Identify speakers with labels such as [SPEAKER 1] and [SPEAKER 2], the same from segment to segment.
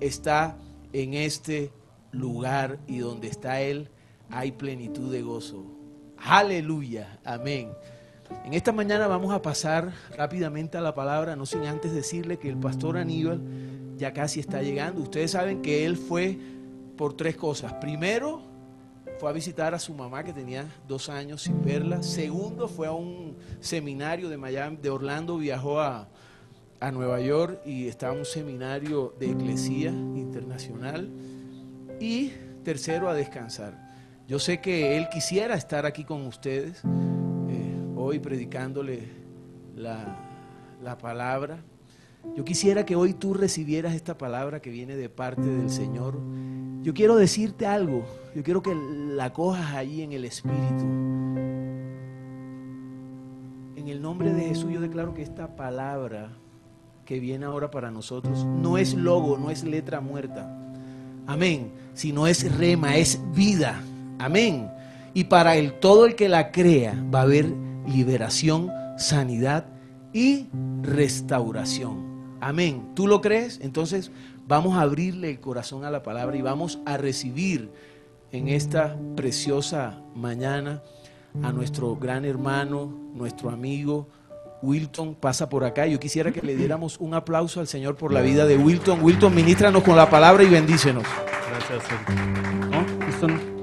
[SPEAKER 1] está en este lugar y donde está Él hay plenitud de gozo. Aleluya, amén. En esta mañana vamos a pasar rápidamente a la palabra, no sin antes decirle que el pastor Aníbal ya casi está llegando. Ustedes saben que él fue por 3 cosas. Primero, fue a visitar a su mamá que tenía 2 años sin verla. Segundo, fue a un seminario de Miami, de Orlando, viajó a Nueva York y estaba en un seminario de Eclesía Internacional. Y tercero, a descansar. Yo sé que él quisiera estar aquí con ustedes hoy predicándole la palabra. Yo quisiera que hoy tú recibieras esta palabra que viene de parte del Señor. Yo quiero decirte algo, yo quiero que la cojas allí en el Espíritu. En el nombre de Jesús yo declaro que esta palabra que viene ahora para nosotros no es logo, no es letra muerta, amén, sino es rema, es vida, amén. Y para todo el que la crea va a haber liberación, sanidad y restauración, amén. ¿Tú lo crees? Entonces vamos a abrirle el corazón a la palabra y vamos a recibir en esta preciosa mañana a nuestro gran hermano, nuestro amigo Wilton. Pasa por acá. Yo quisiera que le diéramos un aplauso al Señor por la vida de Wilton. Wilton, ministranos con la palabra y bendícenos.
[SPEAKER 2] Gracias, Sergio. ¿No? ¿Esto no?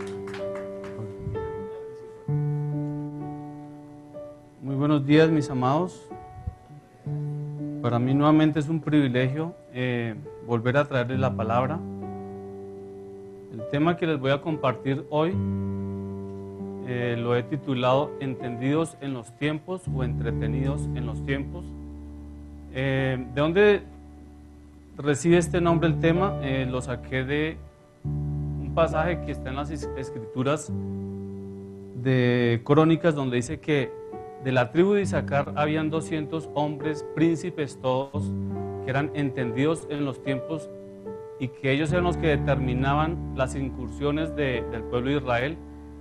[SPEAKER 2] Muy buenos días, mis amados. Para mí nuevamente es un privilegio volver a traerles la palabra. El tema que les voy a compartir hoy lo he titulado Entendidos en los tiempos o Entretenidos en los tiempos. ¿De dónde recibe este nombre el tema? Lo saqué de un pasaje que está en las escrituras de Crónicas, donde dice que de la tribu de Isaacar habían 200 hombres, príncipes todos, que eran entendidos en los tiempos y que ellos eran los que determinaban las incursiones del pueblo de Israel.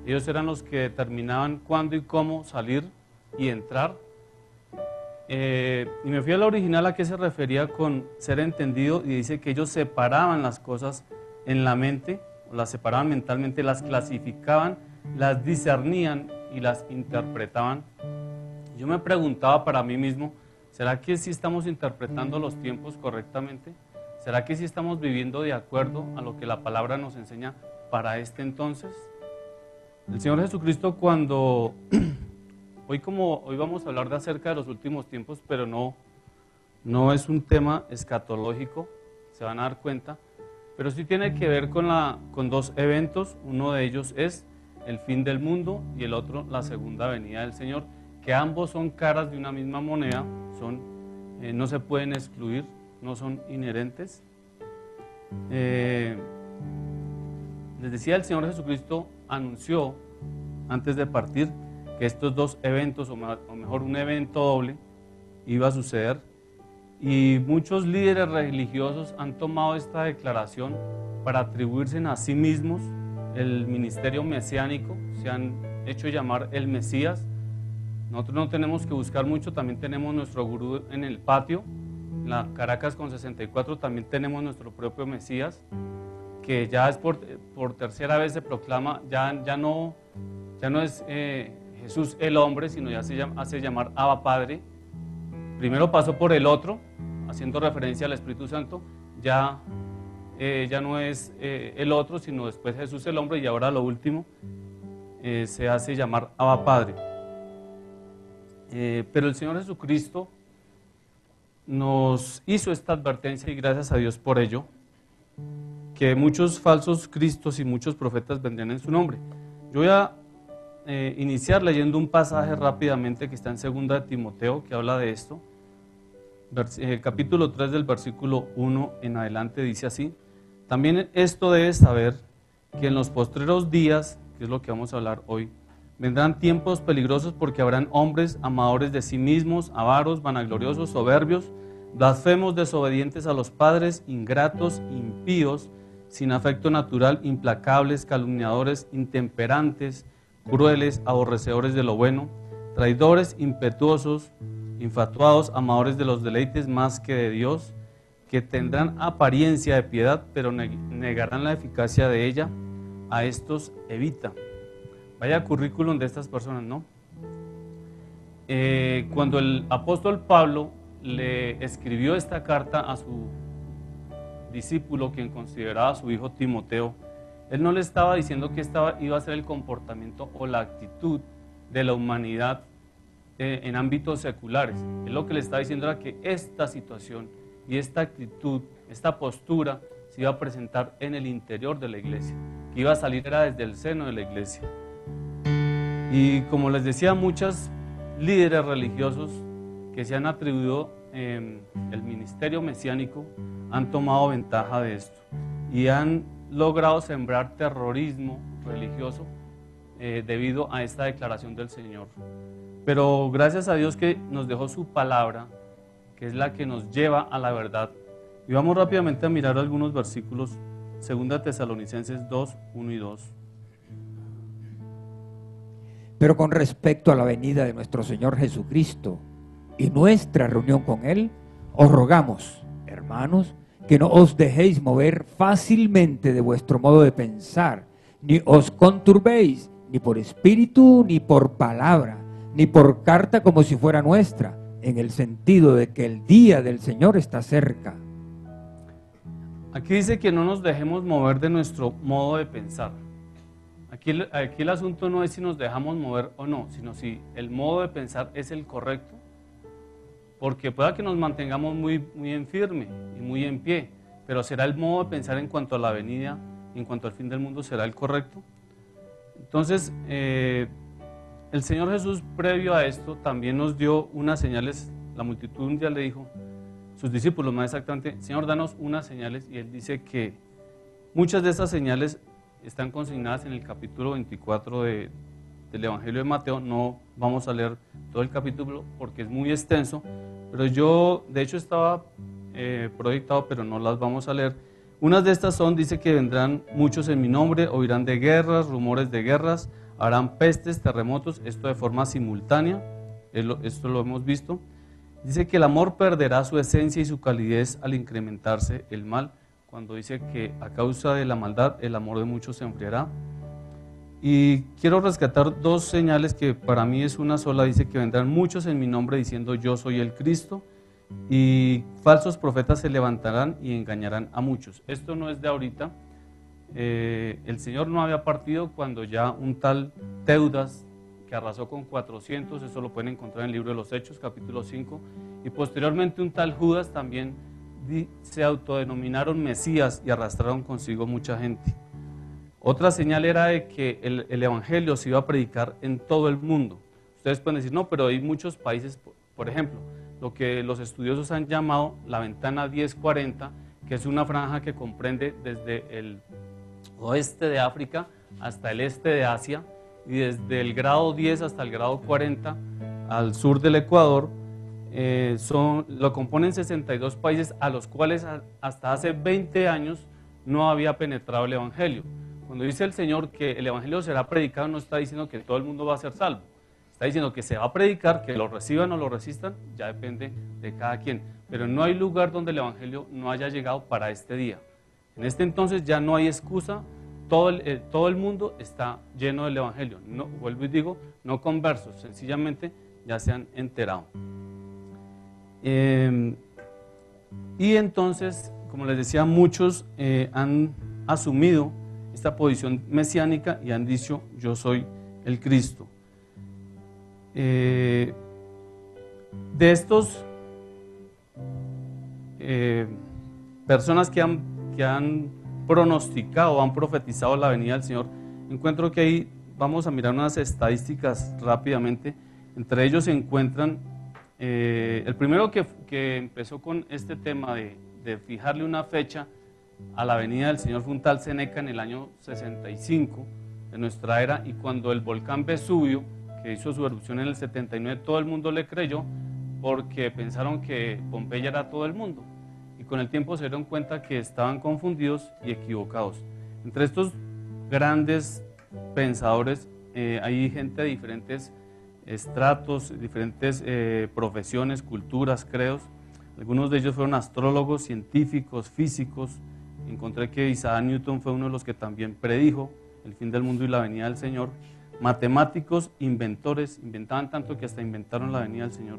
[SPEAKER 2] Ellos eran los que determinaban cuándo y cómo salir y entrar. Y me fui a la original a qué se refería con ser entendido, y dice que ellos separaban las cosas en la mente, o las separaban mentalmente, las clasificaban, las discernían y las interpretaban. Yo me preguntaba para mí mismo, ¿será que sí estamos interpretando los tiempos correctamente? ¿Será que sí estamos viviendo de acuerdo a lo que la palabra nos enseña para este entonces? El Señor Jesucristo cuando, hoy vamos a hablar de acerca de los últimos tiempos, pero no es un tema escatológico, se van a dar cuenta, pero sí tiene que ver con 2 eventos. Uno de ellos es el fin del mundo y el otro la segunda venida del Señor, que ambos son caras de una misma moneda, no se pueden excluir, no son inherentes. Les decía, el Señor Jesucristo anunció antes de partir que estos 2 eventos, o mejor un evento doble, iba a suceder, y muchos líderes religiosos han tomado esta declaración para atribuirse a sí mismos el ministerio mesiánico, se han hecho llamar el Mesías. Nosotros no tenemos que buscar mucho, también tenemos nuestro gurú en el patio, en la Caracas con 64 también tenemos nuestro propio Mesías, que ya es por tercera vez se proclama, ya no es Jesús el hombre, sino ya se hace llamar Abba Padre. Primero pasó por el otro, haciendo referencia al Espíritu Santo, ya no es el otro, sino después Jesús el hombre, y ahora lo último se hace llamar Abba Padre. Pero el Señor Jesucristo nos hizo esta advertencia, y gracias a Dios por ello, que muchos falsos cristos y muchos profetas vendrían en su nombre. Yo voy a iniciar leyendo un pasaje rápidamente que está en 2 de Timoteo, que habla de esto. Capítulo 3 del versículo 1 en adelante dice así: también esto debes saber, que en los postreros días, que es lo que vamos a hablar hoy, vendrán tiempos peligrosos, porque habrán hombres amadores de sí mismos, avaros, vanagloriosos, soberbios, blasfemos, desobedientes a los padres, ingratos, impíos, sin afecto natural, implacables, calumniadores, intemperantes, crueles, aborrecedores de lo bueno, traidores, impetuosos, infatuados, amadores de los deleites más que de Dios, que tendrán apariencia de piedad, pero negarán la eficacia de ella. A estos evita. Vaya currículum de estas personas, ¿no? Cuando el apóstol Pablo le escribió esta carta a su discípulo, quien consideraba a su hijo Timoteo, él no le estaba diciendo que iba a ser el comportamiento o la actitud de la humanidad en ámbitos seculares. Él lo que le estaba diciendo era que esta situación y esta actitud, esta postura, se iba a presentar en el interior de la iglesia, que iba a salir era desde el seno de la iglesia. Y como les decía, muchos líderes religiosos que se han atribuido el ministerio mesiánico han tomado ventaja de esto y han logrado sembrar terrorismo religioso debido a esta declaración del Señor. Pero gracias a Dios que nos dejó su palabra, que es la que nos lleva a la verdad. Y vamos rápidamente a mirar algunos versículos, 2 Tesalonicenses 2, 1 y 2.
[SPEAKER 3] Pero con respecto a la venida de nuestro Señor Jesucristo y nuestra reunión con Él, os rogamos, hermanos, que no os dejéis mover fácilmente de vuestro modo de pensar, ni os conturbéis, ni por espíritu, ni por palabra, ni por carta como si fuera nuestra, en el sentido de que el día del Señor está cerca.
[SPEAKER 2] Aquí dice que no nos dejemos mover de nuestro modo de pensar. Aquí el asunto no es si nos dejamos mover o no, sino si el modo de pensar es el correcto, porque pueda que nos mantengamos muy en firme y muy en pie, pero ¿será el modo de pensar en cuanto a la venida, en cuanto al fin del mundo, será el correcto? Entonces, el Señor Jesús, previo a esto, también nos dio unas señales. La multitud un día le dijo, sus discípulos más exactamente, Señor, danos unas señales, y Él dice que muchas de esas señales están consignadas en el capítulo 24 del Evangelio de Mateo. No vamos a leer todo el capítulo porque es muy extenso, pero yo de hecho estaba proyectado, pero no las vamos a leer. Unas de estas son, dice que vendrán muchos en mi nombre, oirán de guerras, rumores de guerras, harán pestes, terremotos, esto de forma simultánea, esto lo hemos visto. Dice que el amor perderá su esencia y su calidez al incrementarse el mal, cuando dice que a causa de la maldad el amor de muchos se enfriará. Y quiero rescatar dos señales que para mí es una sola. Dice que vendrán muchos en mi nombre diciendo yo soy el Cristo, y falsos profetas se levantarán y engañarán a muchos. Esto no es de ahorita. El Señor no había partido cuando ya un tal Teudas, que arrasó con 400, eso lo pueden encontrar en el libro de los Hechos, capítulo 5, y posteriormente un tal Judas también se autodenominaron Mesías y arrastraron consigo mucha gente. Otra señal era de que el Evangelio se iba a predicar en todo el mundo. Ustedes pueden decir, no, pero hay muchos países, por ejemplo, lo que los estudiosos han llamado la ventana 1040, que es una franja que comprende desde el oeste de África hasta el este de Asia, y desde el grado 10 hasta el grado 40 al sur del Ecuador. Lo componen 62 países a los cuales hasta hace 20 años no había penetrado el Evangelio. Cuando dice el Señor que el Evangelio será predicado, no está diciendo que todo el mundo va a ser salvo. Está diciendo que se va a predicar, que lo reciban o lo resistan, ya depende de cada quien. Pero no hay lugar donde el Evangelio no haya llegado para este día. En este entonces ya no hay excusa, todo el mundo está lleno del Evangelio. No, vuelvo y digo, no conversos, sencillamente ya se han enterado. Y entonces, como les decía, muchos han asumido esta posición mesiánica y han dicho, yo soy el Cristo. De estos personas que han pronosticado, han profetizado la venida del Señor, encuentro que ahí vamos a mirar unas estadísticas rápidamente. Entre ellos se encuentran, el primero que empezó con este tema de fijarle una fecha a la venida del Señor fue un tal Seneca en el año 65 de nuestra era, y cuando el volcán Vesubio, que hizo su erupción en el 79, todo el mundo le creyó porque pensaron que Pompeya era todo el mundo, y con el tiempo se dieron cuenta que estaban confundidos y equivocados. Entre estos grandes pensadores hay gente de diferentes estratos, diferentes profesiones, culturas, credos. Algunos de ellos fueron astrólogos, científicos, físicos. Encontré que Isaac Newton fue uno de los que también predijo el fin del mundo y la venida del Señor. Matemáticos, inventores, inventaban tanto que hasta inventaron la venida del Señor.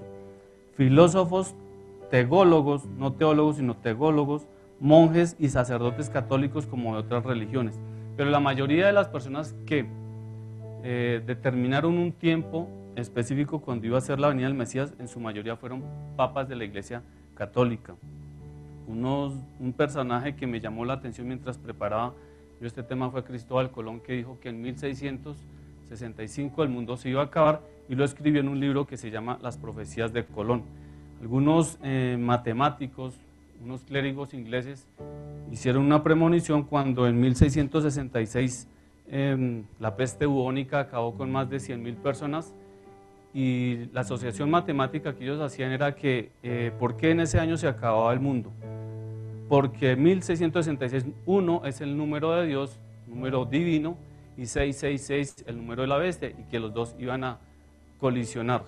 [SPEAKER 2] Filósofos, tególogos, no teólogos sino tególogos, monjes y sacerdotes católicos como de otras religiones. Pero la mayoría de las personas que determinaron un tiempo específico cuando iba a ser la venida del Mesías, en su mayoría fueron papas de la Iglesia Católica. Un personaje que me llamó la atención mientras preparaba yo este tema fue Cristóbal Colón, que dijo que en 1665 el mundo se iba a acabar, y lo escribió en un libro que se llama Las Profecías de Colón. Algunos matemáticos, unos clérigos ingleses hicieron una premonición cuando en 1666 la peste bubónica acabó con más de 100.000 personas, y la asociación matemática que ellos hacían era que ¿por qué en ese año se acababa el mundo? Porque 1666, 1 es el número de Dios, número divino, y 666 el número de la bestia, y que los dos iban a colisionar.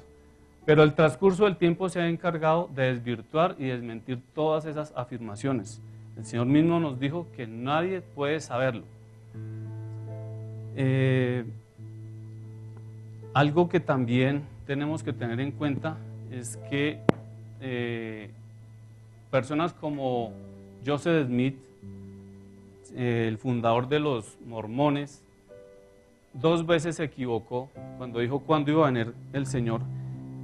[SPEAKER 2] Pero el transcurso del tiempo se ha encargado de desvirtuar y desmentir todas esas afirmaciones. El Señor mismo nos dijo que nadie puede saberlo. Algo que también tenemos que tener en cuenta es que personas como Joseph Smith, el fundador de los mormones, 2 veces se equivocó cuando dijo cuándo iba a venir el Señor,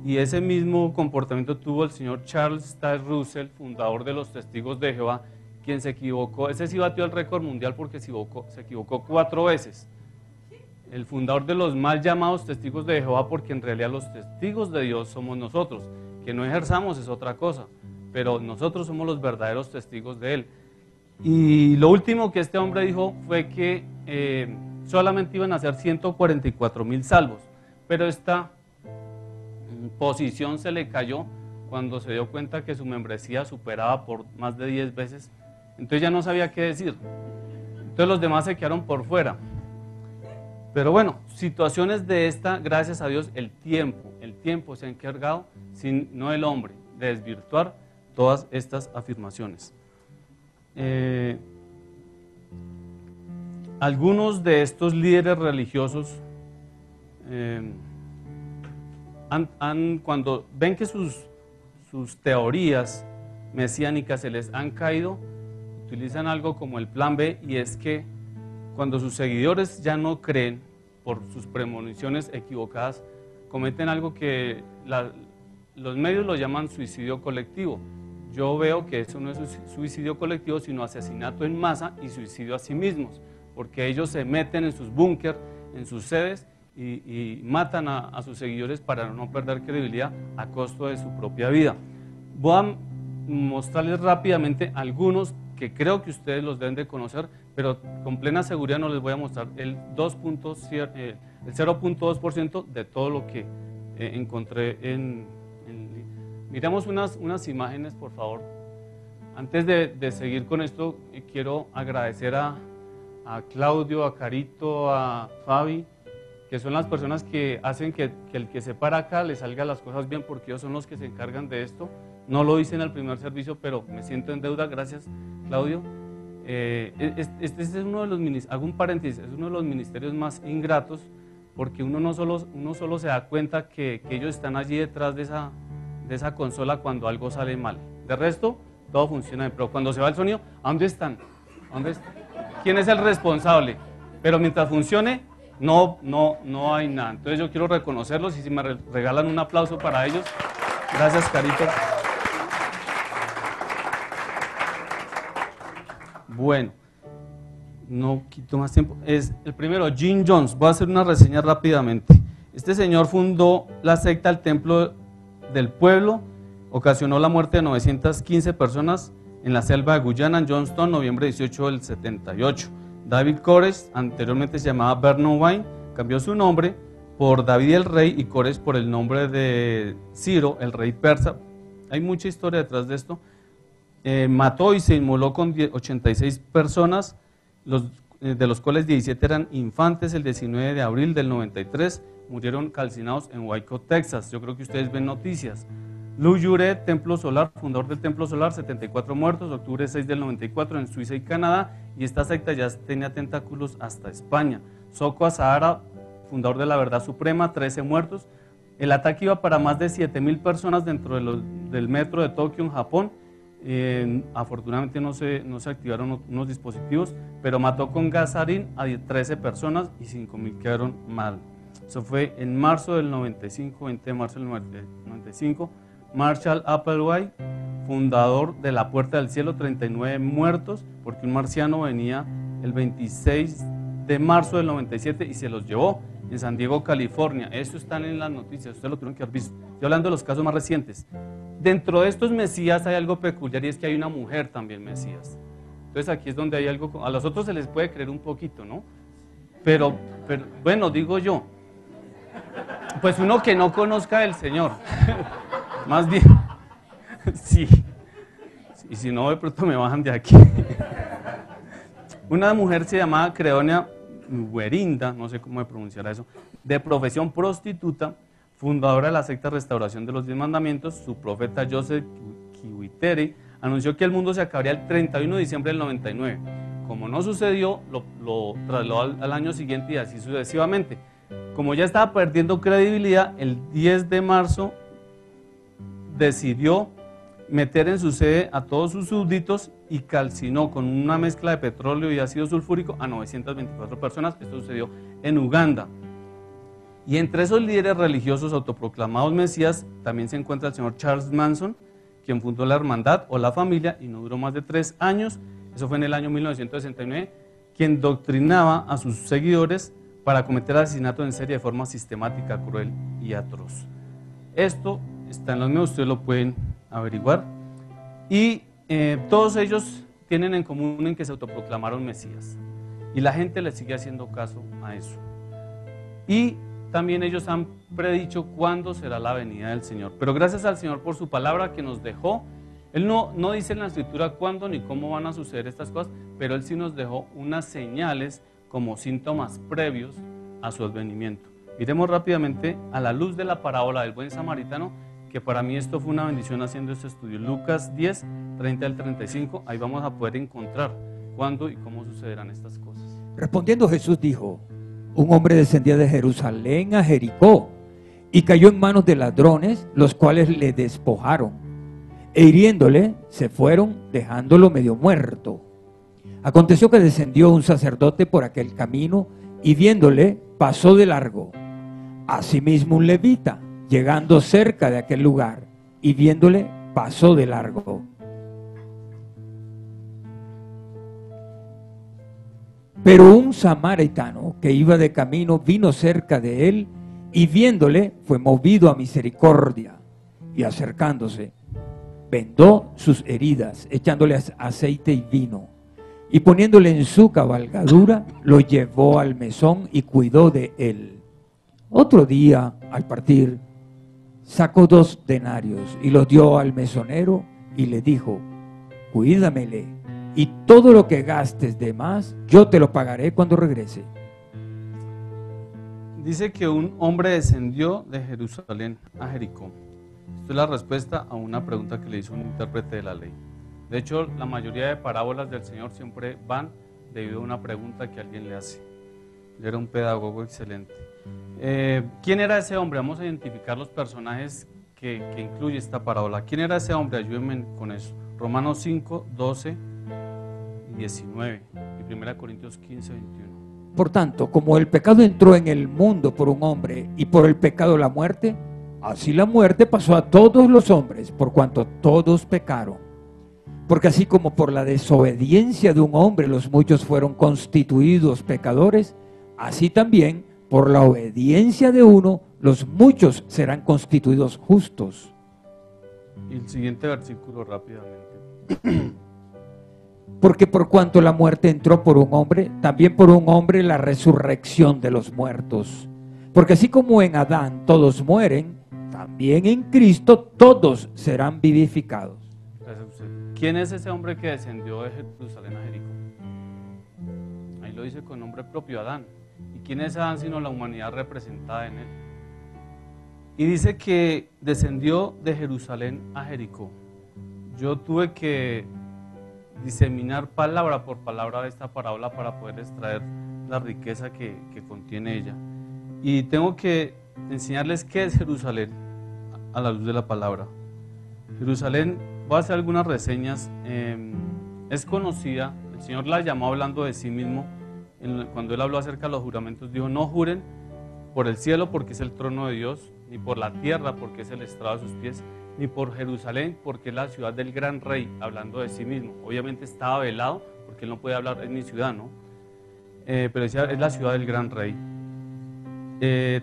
[SPEAKER 2] y ese mismo comportamiento tuvo el señor Charles Taze Russell, fundador de los Testigos de Jehová, quien se equivocó. Ese sí batió el récord mundial porque se equivocó 4 veces. El fundador de los mal llamados Testigos de Jehová, porque en realidad los testigos de Dios somos nosotros. Que no ejerzamos es otra cosa, pero nosotros somos los verdaderos testigos de Él. Y lo último que este hombre dijo fue que solamente iban a ser 144.000 salvos, pero esta posición se le cayó cuando se dio cuenta que su membresía superaba por más de 10 veces, entonces ya no sabía qué decir, entonces los demás se quedaron por fuera. Pero bueno, situaciones de esta, gracias a Dios, el tiempo se ha encargado, no el hombre, de desvirtuar todas estas afirmaciones. Algunos de estos líderes religiosos, cuando ven que sus teorías mesiánicas se les han caído, utilizan algo como el plan B, y es que cuando sus seguidores ya no creen por sus premoniciones equivocadas, cometen algo que los medios lo llaman suicidio colectivo. Yo veo que eso no es suicidio colectivo, sino asesinato en masa y suicidio a sí mismos, porque ellos se meten en sus búnker, en sus sedes, y matan a sus seguidores para no perder credibilidad a costo de su propia vida. Voy a mostrarles rápidamente algunos que creo que ustedes los deben de conocer, pero con plena seguridad no les voy a mostrar el 0.2% de todo lo que encontré Miremos unas imágenes, por favor. Antes de seguir con esto, quiero agradecer a Claudio, a Carito, a Fabi, que son las personas que hacen que el que se para acá le salga las cosas bien, porque ellos son los que se encargan de esto. No lo hice en el primer servicio, pero me siento en deuda. Gracias, Claudio. Este es uno de los, hago un paréntesis, es uno de los ministerios más ingratos, porque uno solo se da cuenta que ellos están allí detrás de esa consola cuando algo sale mal. De resto, todo funciona bien, pero cuando se va el sonido, ¿a dónde están? ¿Quién es el responsable? Pero mientras funcione, no hay nada. Entonces yo quiero reconocerlos, y si me regalan un aplauso para ellos. Gracias, Carito. Bueno, no quito más tiempo. Es el primero, Jim Jones. Voy a hacer una reseña rápidamente. Este señor fundó la secta El Templo del Pueblo, ocasionó la muerte de 915 personas en la selva de Guyana, en Johnston, noviembre 18 del 78. David Koresh, anteriormente se llamaba Vernon Wine, cambió su nombre por David el Rey, y Koresh por el nombre de Ciro, el rey persa. Hay mucha historia detrás de esto. Mató y se inmoló con 86 personas, de los cuales 17 eran infantes. El 19 de abril del 93 murieron calcinados en Waco, Texas. Yo creo que ustedes ven noticias. Lou Jure, Templo Solar, fundador del Templo Solar, 74 muertos, octubre 6 del 94 en Suiza y Canadá, y esta secta ya tenía tentáculos hasta España. Soko Asahara, fundador de la Verdad Suprema, 13 muertos. El ataque iba para más de 7.000 personas dentro del metro de Tokio, en Japón. Afortunadamente no se activaron unos dispositivos, pero mató con gas sarín a 13 personas y 5.000 quedaron mal. Eso fue en marzo del 95, 20 de marzo del 95. Marshall Applewhite, fundador de la Puerta del Cielo, 39 muertos, porque un marciano venía el 26 de marzo del 97 y se los llevó en San Diego, California. Esto están en las noticias, ustedes lo tuvieron que haber visto. Estoy hablando de los casos más recientes. Dentro de estos mesías hay algo peculiar y es que hay una mujer también mesías. Entonces aquí es donde hay algo, a los otros se les puede creer un poquito, ¿no? Pero bueno, digo yo, pues uno que no conozca del Señor, más bien, sí, y si no de pronto me bajan de aquí. Una mujer se llamaba Creonia Guerinda, no sé cómo pronunciar eso, de profesión prostituta, fundadora de la secta Restauración de los 10 Mandamientos. Su profeta Joseph Kiwitere anunció que el mundo se acabaría el 31 de diciembre del 99. Como no sucedió, lo trasladó al año siguiente y así sucesivamente. Como ya estaba perdiendo credibilidad, el 10 de marzo decidió meter en su sede a todos sus súbditos y calcinó con una mezcla de petróleo y ácido sulfúrico a 924 personas. Esto sucedió en Uganda. Y entre esos líderes religiosos autoproclamados mesías también se encuentra el señor Charles Manson, quien fundó la Hermandad o la Familia y no duró más de 3 años. Eso fue en el año 1969, quien doctrinaba a sus seguidores para cometer asesinato en serie de forma sistemática, cruel y atroz. Esto está en los medios, ustedes lo pueden averiguar. Y todos ellos tienen en común en que se autoproclamaron mesías. Y la gente les sigue haciendo caso a eso. Y también ellos han predicho cuándo será la venida del Señor. Pero gracias al Señor por su palabra que nos dejó. Él no dice en la Escritura cuándo ni cómo van a suceder estas cosas, pero Él sí nos dejó unas señales como síntomas previos a su advenimiento. Miremos rápidamente a la luz de la parábola del buen samaritano, que para mí esto fue una bendición haciendo este estudio. Lucas 10, 30 al 35, ahí vamos a poder encontrar cuándo y cómo sucederán estas cosas.
[SPEAKER 3] Respondiendo Jesús dijo: un hombre descendía de Jerusalén a Jericó y cayó en manos de ladrones, los cuales le despojaron, e hiriéndole se fueron, dejándolo medio muerto. Aconteció que descendió un sacerdote por aquel camino y viéndole pasó de largo. Asimismo un levita, llegando cerca de aquel lugar y viéndole pasó de largo. Pero un samaritano que iba de camino vino cerca de él y viéndole fue movido a misericordia y acercándose vendó sus heridas, echándole aceite y vino, y poniéndole en su cabalgadura lo llevó al mesón y cuidó de él. Otro día al partir sacó 2 denarios y los dio al mesonero y le dijo: cuídamele, y todo lo que gastes de más, yo te lo pagaré cuando regrese.
[SPEAKER 2] Dice que un hombre descendió de Jerusalén a Jericó. Esto es la respuesta a una pregunta que le hizo un intérprete de la ley. De hecho, la mayoría de parábolas del Señor siempre van debido a una pregunta que alguien le hace. Él era un pedagogo excelente. ¿Quién era ese hombre? Vamos a identificar los personajes que incluye esta parábola. ¿Quién era ese hombre? Ayúdenme con eso. Romanos 5, 12 y 19 y 1 Corintios 15, 21.
[SPEAKER 3] Por tanto, como el pecado entró en el mundo por un hombre y por el pecado la muerte, así la muerte pasó a todos los hombres por cuanto todos pecaron. Porque así como por la desobediencia de un hombre los muchos fueron constituidos pecadores, así también por la obediencia de uno los muchos serán constituidos justos.
[SPEAKER 2] Y el siguiente versículo rápidamente.
[SPEAKER 3] Porque por cuanto la muerte entró por un hombre, también por un hombre la resurrección de los muertos. Porque así como en Adán todos mueren, también en Cristo todos serán vivificados.
[SPEAKER 2] ¿Quién es ese hombre que descendió de Jerusalén a Jericó? Ahí lo dice con nombre propio, Adán. ¿Y quién es Adán sino la humanidad representada en él? Y dice que descendió de Jerusalén a Jericó. Yo tuve que diseminar palabra por palabra de esta parábola para poder extraer la riqueza que contiene ella. Y tengo que enseñarles qué es Jerusalén a la luz de la palabra. Jerusalén, voy a hacer algunas reseñas, es conocida, el Señor la llamó hablando de sí mismo, cuando Él habló acerca de los juramentos, dijo: no juren por el cielo porque es el trono de Dios, ni por la tierra porque es el estrado de sus pies, ni por Jerusalén porque es la ciudad del gran rey, hablando de sí mismo. Obviamente estaba velado porque Él no puede hablar, es mi ciudad, ¿no? Pero decía, es la ciudad del gran rey.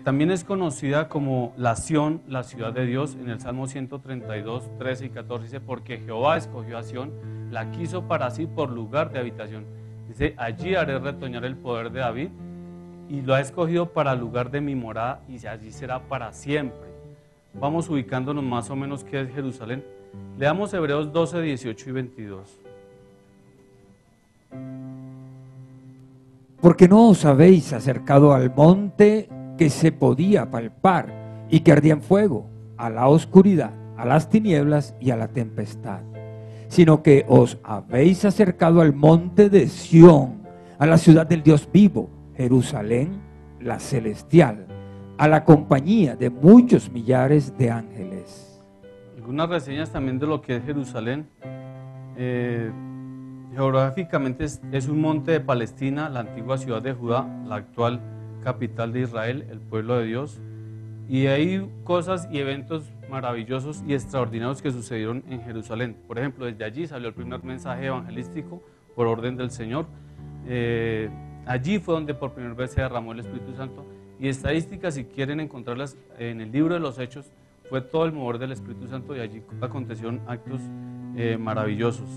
[SPEAKER 2] También es conocida como la Sión, la ciudad de Dios. En el Salmo 132, 13 y 14 dice: porque Jehová escogió a Sión, la quiso para sí por lugar de habitación. Dice: allí haré retoñar el poder de David, y lo ha escogido para lugar de mi morada, y allí será para siempre. Vamos ubicándonos más o menos qué es Jerusalén. Leamos Hebreos 12, 18 y 22.
[SPEAKER 3] Porque no os habéis acercado al monte que se podía palpar y que ardía en fuego, a la oscuridad, a las tinieblas y a la tempestad, sino que os habéis acercado al monte de Sión, a la ciudad del Dios vivo, Jerusalén, la celestial, a la compañía de muchos millares de ángeles.
[SPEAKER 2] Algunas reseñas también de lo que es Jerusalén. Geográficamente es un monte de Palestina, la antigua ciudad de Judá, la actual capital de Israel, el pueblo de Dios. Y hay cosas y eventos maravillosos y extraordinarios que sucedieron en Jerusalén. Por ejemplo, desde allí salió el primer mensaje evangelístico por orden del Señor. Allí fue donde por primera vez se derramó el Espíritu Santo. Y estadísticas, si quieren encontrarlas en el libro de los Hechos, fue todo el mover del Espíritu Santo y allí acontecieron actos maravillosos.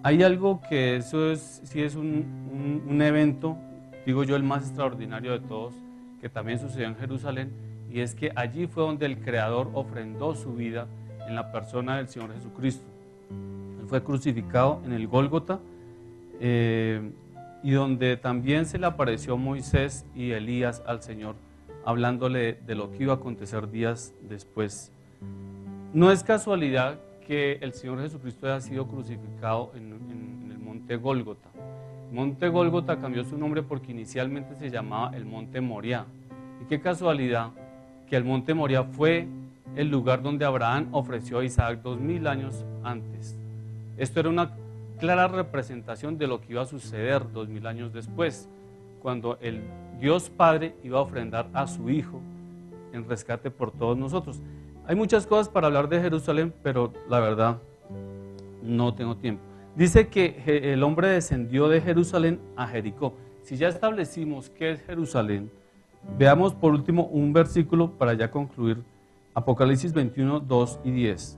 [SPEAKER 2] Hay algo que eso sí es un evento, digo yo, el más extraordinario de todos, que también sucedió en Jerusalén, y es que allí fue donde el Creador ofrendó su vida en la persona del Señor Jesucristo. Él fue crucificado en el Gólgota, y donde también se le apareció Moisés y Elías al Señor, hablándole de lo que iba a acontecer días después. No es casualidad que el Señor Jesucristo haya sido crucificado en el monte Gólgota. El monte Gólgota cambió su nombre porque inicialmente se llamaba el monte Moriah. Y qué casualidad que el monte Moriah fue el lugar donde Abraham ofreció a Isaac 2000 años antes. Esto era una clara representación de lo que iba a suceder 2000 años después, cuando el Dios Padre iba a ofrendar a su Hijo en rescate por todos nosotros. Hay muchas cosas para hablar de Jerusalén, pero la verdad no tengo tiempo. Dice que el hombre descendió de Jerusalén a Jericó. Si ya establecimos qué es Jerusalén, veamos por último un versículo para ya concluir. Apocalipsis 21, 2 y 10.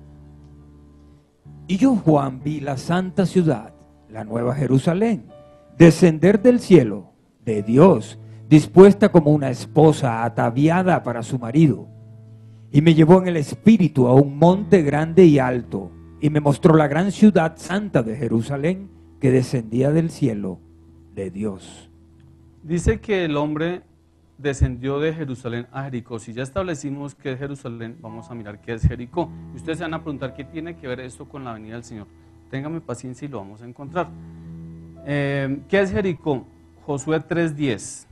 [SPEAKER 3] Y yo, Juan, vi la santa ciudad, la nueva Jerusalén, descender del cielo, de Dios, dispuesta como una esposa ataviada para su marido. Y me llevó en el espíritu a un monte grande y alto, y me mostró la gran ciudad santa de Jerusalén, que descendía del cielo de Dios.
[SPEAKER 2] Dice que el hombre descendió de Jerusalén a Jericó. Si ya establecimos qué es Jerusalén, vamos a mirar qué es Jericó. Y ustedes se van a preguntar qué tiene que ver esto con la venida del Señor. Téngame paciencia y lo vamos a encontrar. ¿Qué es Jericó? Josué 3:10.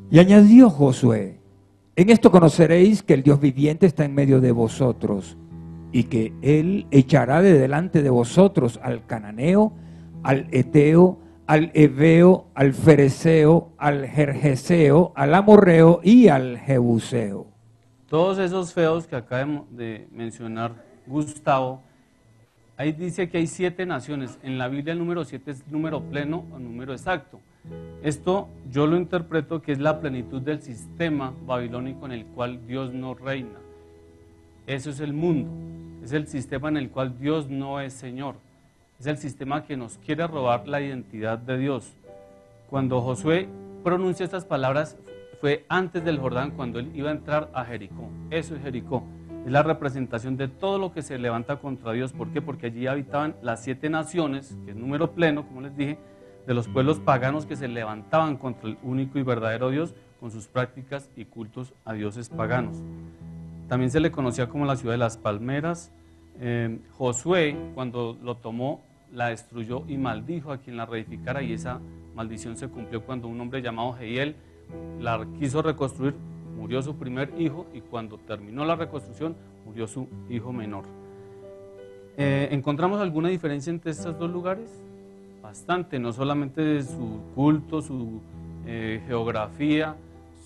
[SPEAKER 3] Y añadió Josué: en esto conoceréis que el Dios viviente está en medio de vosotros, y que Él echará de delante de vosotros al cananeo, al eteo, al heveo, al fereceo, al gergeseo, al amorreo y al jebuseo.
[SPEAKER 2] Todos esos feos que acaba de mencionar Gustavo, ahí dice que hay 7 naciones. En la Biblia el número 7 es número pleno o número exacto. Esto yo lo interpreto que es la plenitud del sistema babilónico en el cual Dios no reina. Eso es el mundo, es el sistema en el cual Dios no es Señor. Es el sistema que nos quiere robar la identidad de Dios. Cuando Josué pronuncia estas palabras fue antes del Jordán, cuando él iba a entrar a Jericó. Eso es Jericó. Es la representación de todo lo que se levanta contra Dios. ¿Por qué? Porque allí habitaban las 7 naciones, que es número pleno, como les dije, de los pueblos paganos que se levantaban contra el único y verdadero Dios, con sus prácticas y cultos a dioses paganos. También se le conocía como la ciudad de las palmeras. Josué, cuando lo tomó, la destruyó y maldijo a quien la reedificara, y esa maldición se cumplió cuando un hombre llamado Jehiel la quiso reconstruir. Murió su primer hijo, y cuando terminó la reconstrucción murió su hijo menor. ¿Encontramos alguna diferencia entre estos dos lugares? Bastante, no solamente su culto, su geografía,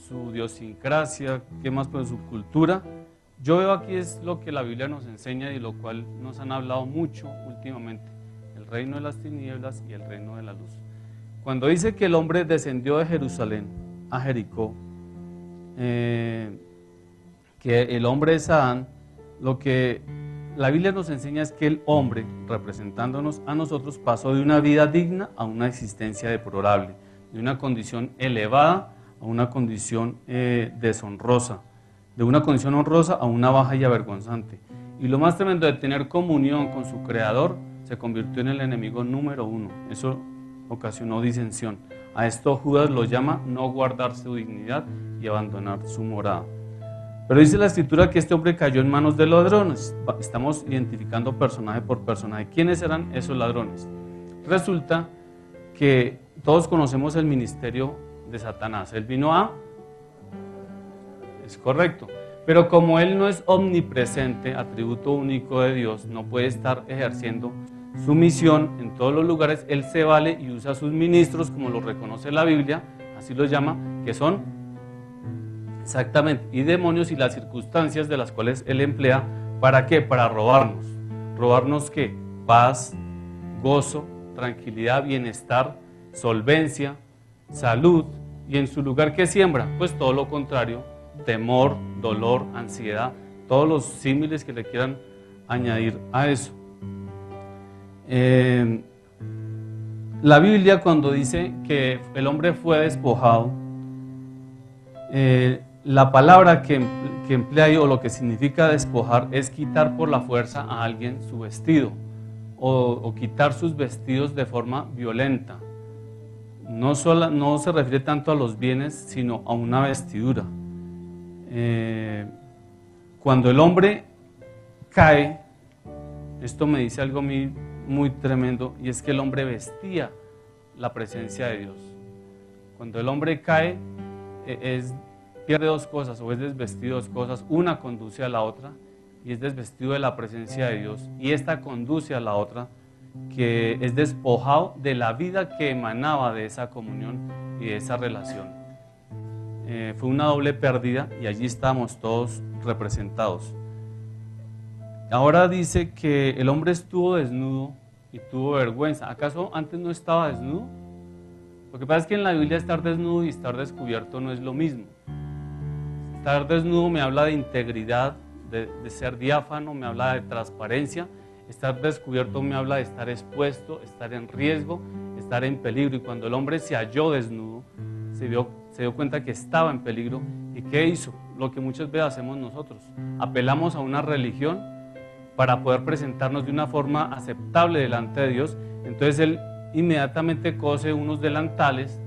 [SPEAKER 2] su idiosincrasia, ¿qué más? Pues su cultura. Yo veo aquí es lo que la Biblia nos enseña y lo cual nos han hablado mucho últimamente: el reino de las tinieblas y el reino de la luz. Cuando dice que el hombre descendió de Jerusalén a Jericó, que el hombre es Adán, lo que la Biblia nos enseña es que el hombre, representándonos a nosotros, pasó de una vida digna a una existencia deplorable, de una condición elevada a una condición deshonrosa, de una condición honrosa a una baja y avergonzante. Y lo más tremendo, de tener comunión con su Creador, se convirtió en el enemigo número uno. Eso ocasionó disensión. A esto Judas lo llama no guardar su dignidad y abandonar su morada. Pero dice la Escritura que este hombre cayó en manos de ladrones. Estamos identificando personaje por personaje. ¿Quiénes eran esos ladrones? Resulta que todos conocemos el ministerio de Satanás. Él vino a... Es correcto. Pero como él no es omnipresente, atributo único de Dios, no puede estar ejerciendo su misión en todos los lugares. Él se vale y usa a sus ministros, como lo reconoce la Biblia, así los llama, que son exactamente y demonios, y las circunstancias de las cuales él emplea. ¿Para qué? Para robarnos. ¿Robarnos qué? Paz, gozo, tranquilidad, bienestar, solvencia, salud. Y en su lugar, ¿qué siembra? Pues todo lo contrario: temor, dolor, ansiedad, todos los símiles que le quieran añadir a eso. La Biblia, cuando dice que el hombre fue despojado, la palabra que emplea ahí, o lo que significa despojar, es quitar por la fuerza a alguien su vestido, o quitar sus vestidos de forma violenta. No se refiere tanto a los bienes, sino a una vestidura. Cuando el hombre cae, esto me dice algo muy tremendo, y es que el hombre vestía la presencia de Dios. Cuando el hombre cae, pierde dos cosas, o es desvestido de dos cosas. Una conduce a la otra, y es desvestido de la presencia de Dios, y esta conduce a la otra, que es despojado de la vida que emanaba de esa comunión y de esa relación. Fue una doble pérdida, y allí estábamos todos representados. Ahora dice que el hombre estuvo desnudo y tuvo vergüenza. ¿Acaso antes no estaba desnudo? Lo que pasa es que en la Biblia estar desnudo y estar descubierto no es lo mismo. Estar desnudo me habla de integridad, de ser diáfano, me habla de transparencia. Estar descubierto me habla de estar expuesto, estar en riesgo, estar en peligro. Y cuando el hombre se halló desnudo, se dio cuenta que estaba en peligro. ¿Y qué hizo? Lo que muchas veces hacemos nosotros: apelamos a una religión para poder presentarnos de una forma aceptable delante de Dios. Entonces él inmediatamente cose unos delantales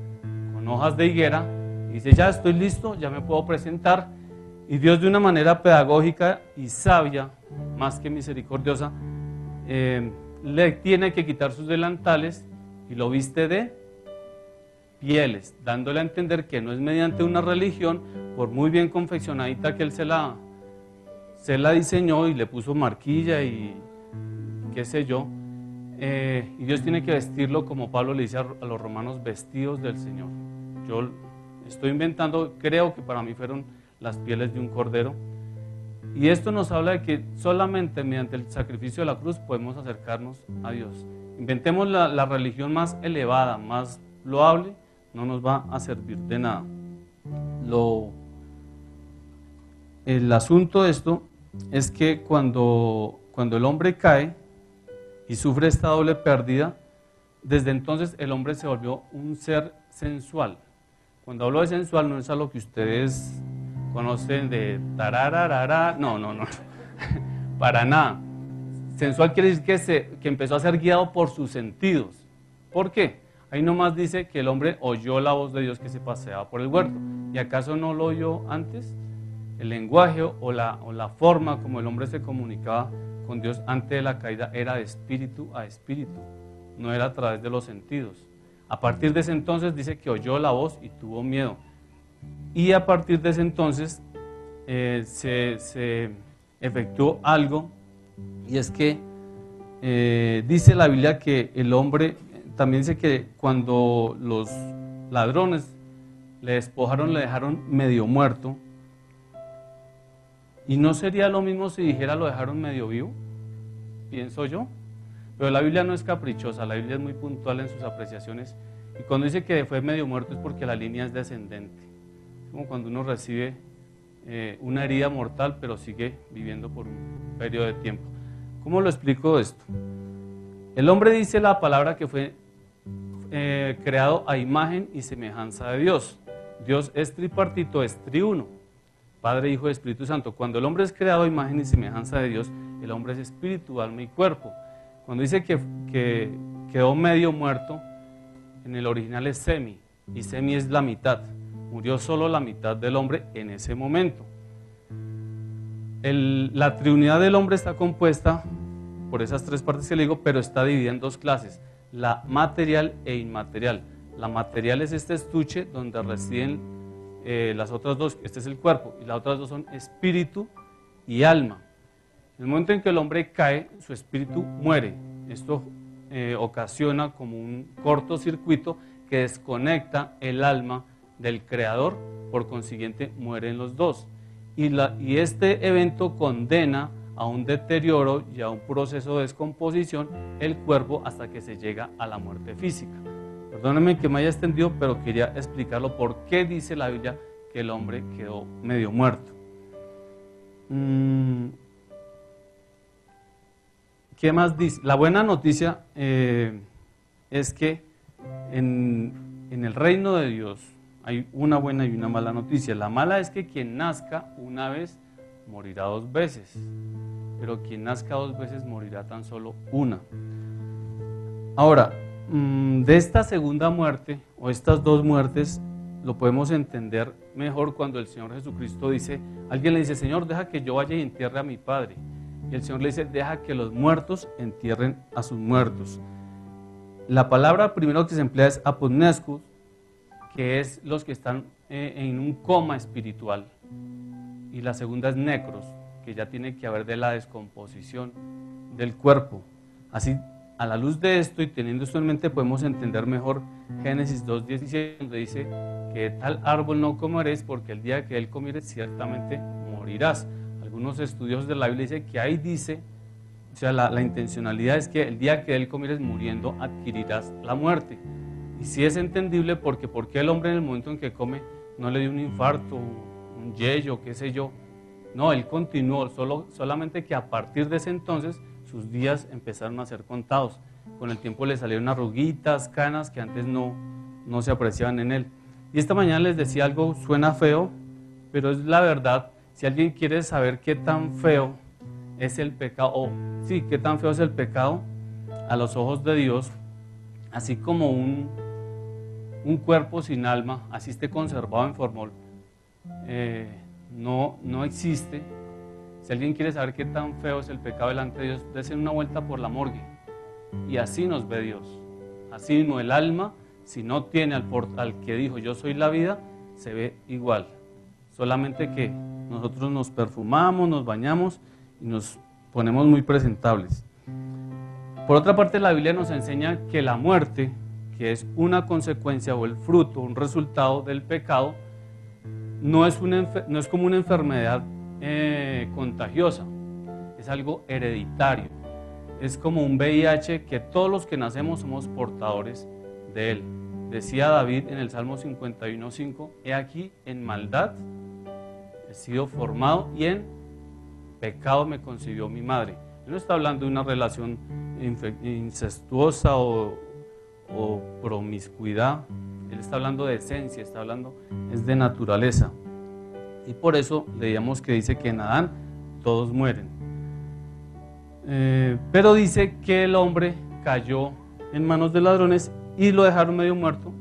[SPEAKER 2] con hojas de higuera y dice: ya estoy listo, ya me puedo presentar. Y Dios, de una manera pedagógica y sabia, más que misericordiosa, le tiene que quitar sus delantales y lo viste de pieles, dándole a entender que no es mediante una religión, por muy bien confeccionadita que él se la diseñó y le puso marquilla y qué sé yo, y Dios tiene que vestirlo, como Pablo le dice a los romanos, vestidos del Señor. Yo estoy inventando, creo que para mí fueron las pieles de un cordero. Y esto nos habla de que solamente mediante el sacrificio de la cruz podemos acercarnos a Dios. Inventemos la religión más elevada, más loable, no nos va a servir de nada. El asunto de esto es que cuando el hombre cae y sufre esta doble pérdida, desde entonces el hombre se volvió un ser sensual. Cuando hablo de sensual, no es a lo que ustedes conocen de tarararara, no, para nada. Sensual quiere decir que empezó a ser guiado por sus sentidos. ¿Por qué? Ahí nomás dice que el hombre oyó la voz de Dios que se paseaba por el huerto. ¿Y acaso no lo oyó antes? El lenguaje o la forma como el hombre se comunicaba con Dios antes de la caída era de espíritu a espíritu, no era a través de los sentidos. A partir de ese entonces dice que oyó la voz y tuvo miedo. Y a partir de ese entonces se efectuó algo, y es que dice la Biblia que el hombre, también dice que cuando los ladrones le despojaron, le dejaron medio muerto. ¿Y no sería lo mismo si dijera lo dejaron medio vivo? Pienso yo. Pero la Biblia no es caprichosa, la Biblia es muy puntual en sus apreciaciones. Y cuando dice que fue medio muerto es porque la línea es descendente. Es como cuando uno recibe una herida mortal, pero sigue viviendo por un periodo de tiempo. ¿Cómo lo explico esto? El hombre dice la palabra que fue creado a imagen y semejanza de Dios. Dios es tripartito, es triuno. Padre, Hijo y Espíritu Santo. Cuando el hombre es creado a imagen y semejanza de Dios, el hombre es espíritu, alma y cuerpo. Cuando dice que quedó medio muerto, en el original es semi, y semi es la mitad. Murió solo la mitad del hombre en ese momento. La triunidad del hombre está compuesta por esas tres partes que le digo, pero está dividida en dos clases, la material e inmaterial. La material es este estuche donde residen las otras dos, este es el cuerpo, y las otras dos son espíritu y alma. En el momento en que el hombre cae, su espíritu muere. Esto ocasiona como un cortocircuito que desconecta el alma del creador, por consiguiente mueren los dos. Y este evento condena a un deterioro y a un proceso de descomposición el cuerpo hasta que se llega a la muerte física. Perdónenme que me haya extendido, pero quería explicarlo por qué dice la Biblia que el hombre quedó medio muerto. ¿Qué más dice? La buena noticia es que en el reino de Dios hay una buena y una mala noticia. La mala es que quien nazca una vez morirá dos veces, pero quien nazca dos veces morirá tan solo una. Ahora, de esta segunda muerte o estas dos muertes lo podemos entender mejor cuando el Señor Jesucristo dice, alguien le dice, Señor, deja que yo vaya y entierre a mi padre. Y el Señor le dice, deja que los muertos entierren a sus muertos. La palabra primero que se emplea es apomnescus, que es los que están en un coma espiritual. Y la segunda es necros, que ya tiene que haber de la descomposición del cuerpo. Así, a la luz de esto y teniendo esto en mente, podemos entender mejor Génesis 2:17, donde dice que de tal árbol no comeréis, porque el día que él comieres ciertamente morirás. Algunos estudiosos de la Biblia dicen que ahí dice, o sea, la intencionalidad es que el día que él comieres muriendo adquirirás la muerte. Y sí es entendible porque el hombre en el momento en que come no le dio un infarto, un yello, qué sé yo. No, él continuó, solamente que a partir de ese entonces sus días empezaron a ser contados. Con el tiempo le salieron arruguitas, canas que antes no se apreciaban en él. Y esta mañana les decía algo, suena feo, pero es la verdad. Si alguien quiere saber qué tan feo es el pecado, qué tan feo es el pecado a los ojos de Dios, así como un cuerpo sin alma, así esté conservado en formol, no existe. Si alguien quiere saber qué tan feo es el pecado delante de Dios, dése una vuelta por la morgue. Y así nos ve Dios. Así mismo el alma, si no tiene al que dijo yo soy la vida, se ve igual. Solamente que nosotros nos perfumamos, nos bañamos y nos ponemos muy presentables. Por otra parte, la Biblia nos enseña que la muerte, que es una consecuencia o el fruto, un resultado del pecado, no es como una enfermedad contagiosa, es algo hereditario, es como un VIH que todos los que nacemos somos portadores de él. Decía David en el Salmo 51:5, he aquí en maldad he sido formado y en pecado me concibió mi madre. Él no está hablando de una relación incestuosa o promiscuidad, él está hablando de esencia, está hablando es de naturaleza. Y por eso leíamos que dice que en Adán todos mueren. Pero dice que el hombre cayó en manos de ladrones y lo dejaron medio muerto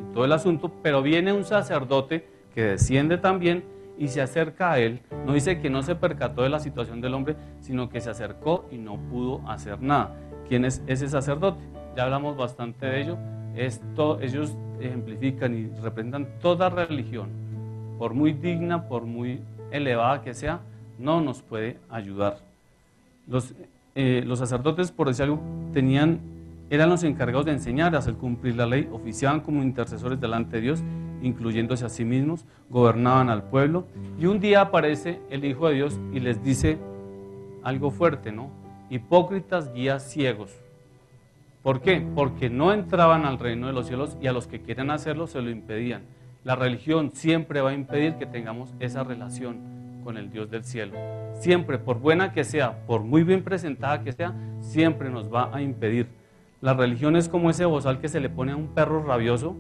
[SPEAKER 2] y todo el asunto, pero viene un sacerdote que desciende también y se acerca a él. No dice que no se percató de la situación del hombre, sino que se acercó y no pudo hacer nada. ¿Quién es ese sacerdote? Ya hablamos bastante de ello. Ellos ejemplifican y representan toda religión, por muy digna, por muy elevada que sea, no nos puede ayudar. Los sacerdotes, por decir algo, eran los encargados de enseñar, de hacer cumplir la ley, oficiaban como intercesores delante de Dios, incluyéndose a sí mismos, gobernaban al pueblo, y un día aparece el Hijo de Dios y les dice algo fuerte, ¿no? Hipócritas, guías ciegos. ¿Por qué? Porque no entraban al reino de los cielos y a los que quieren hacerlo se lo impedían. La religión siempre va a impedir que tengamos esa relación con el Dios del cielo. Siempre, por buena que sea, por muy bien presentada que sea, siempre nos va a impedir. La religión es como ese bozal que se le pone a un perro rabioso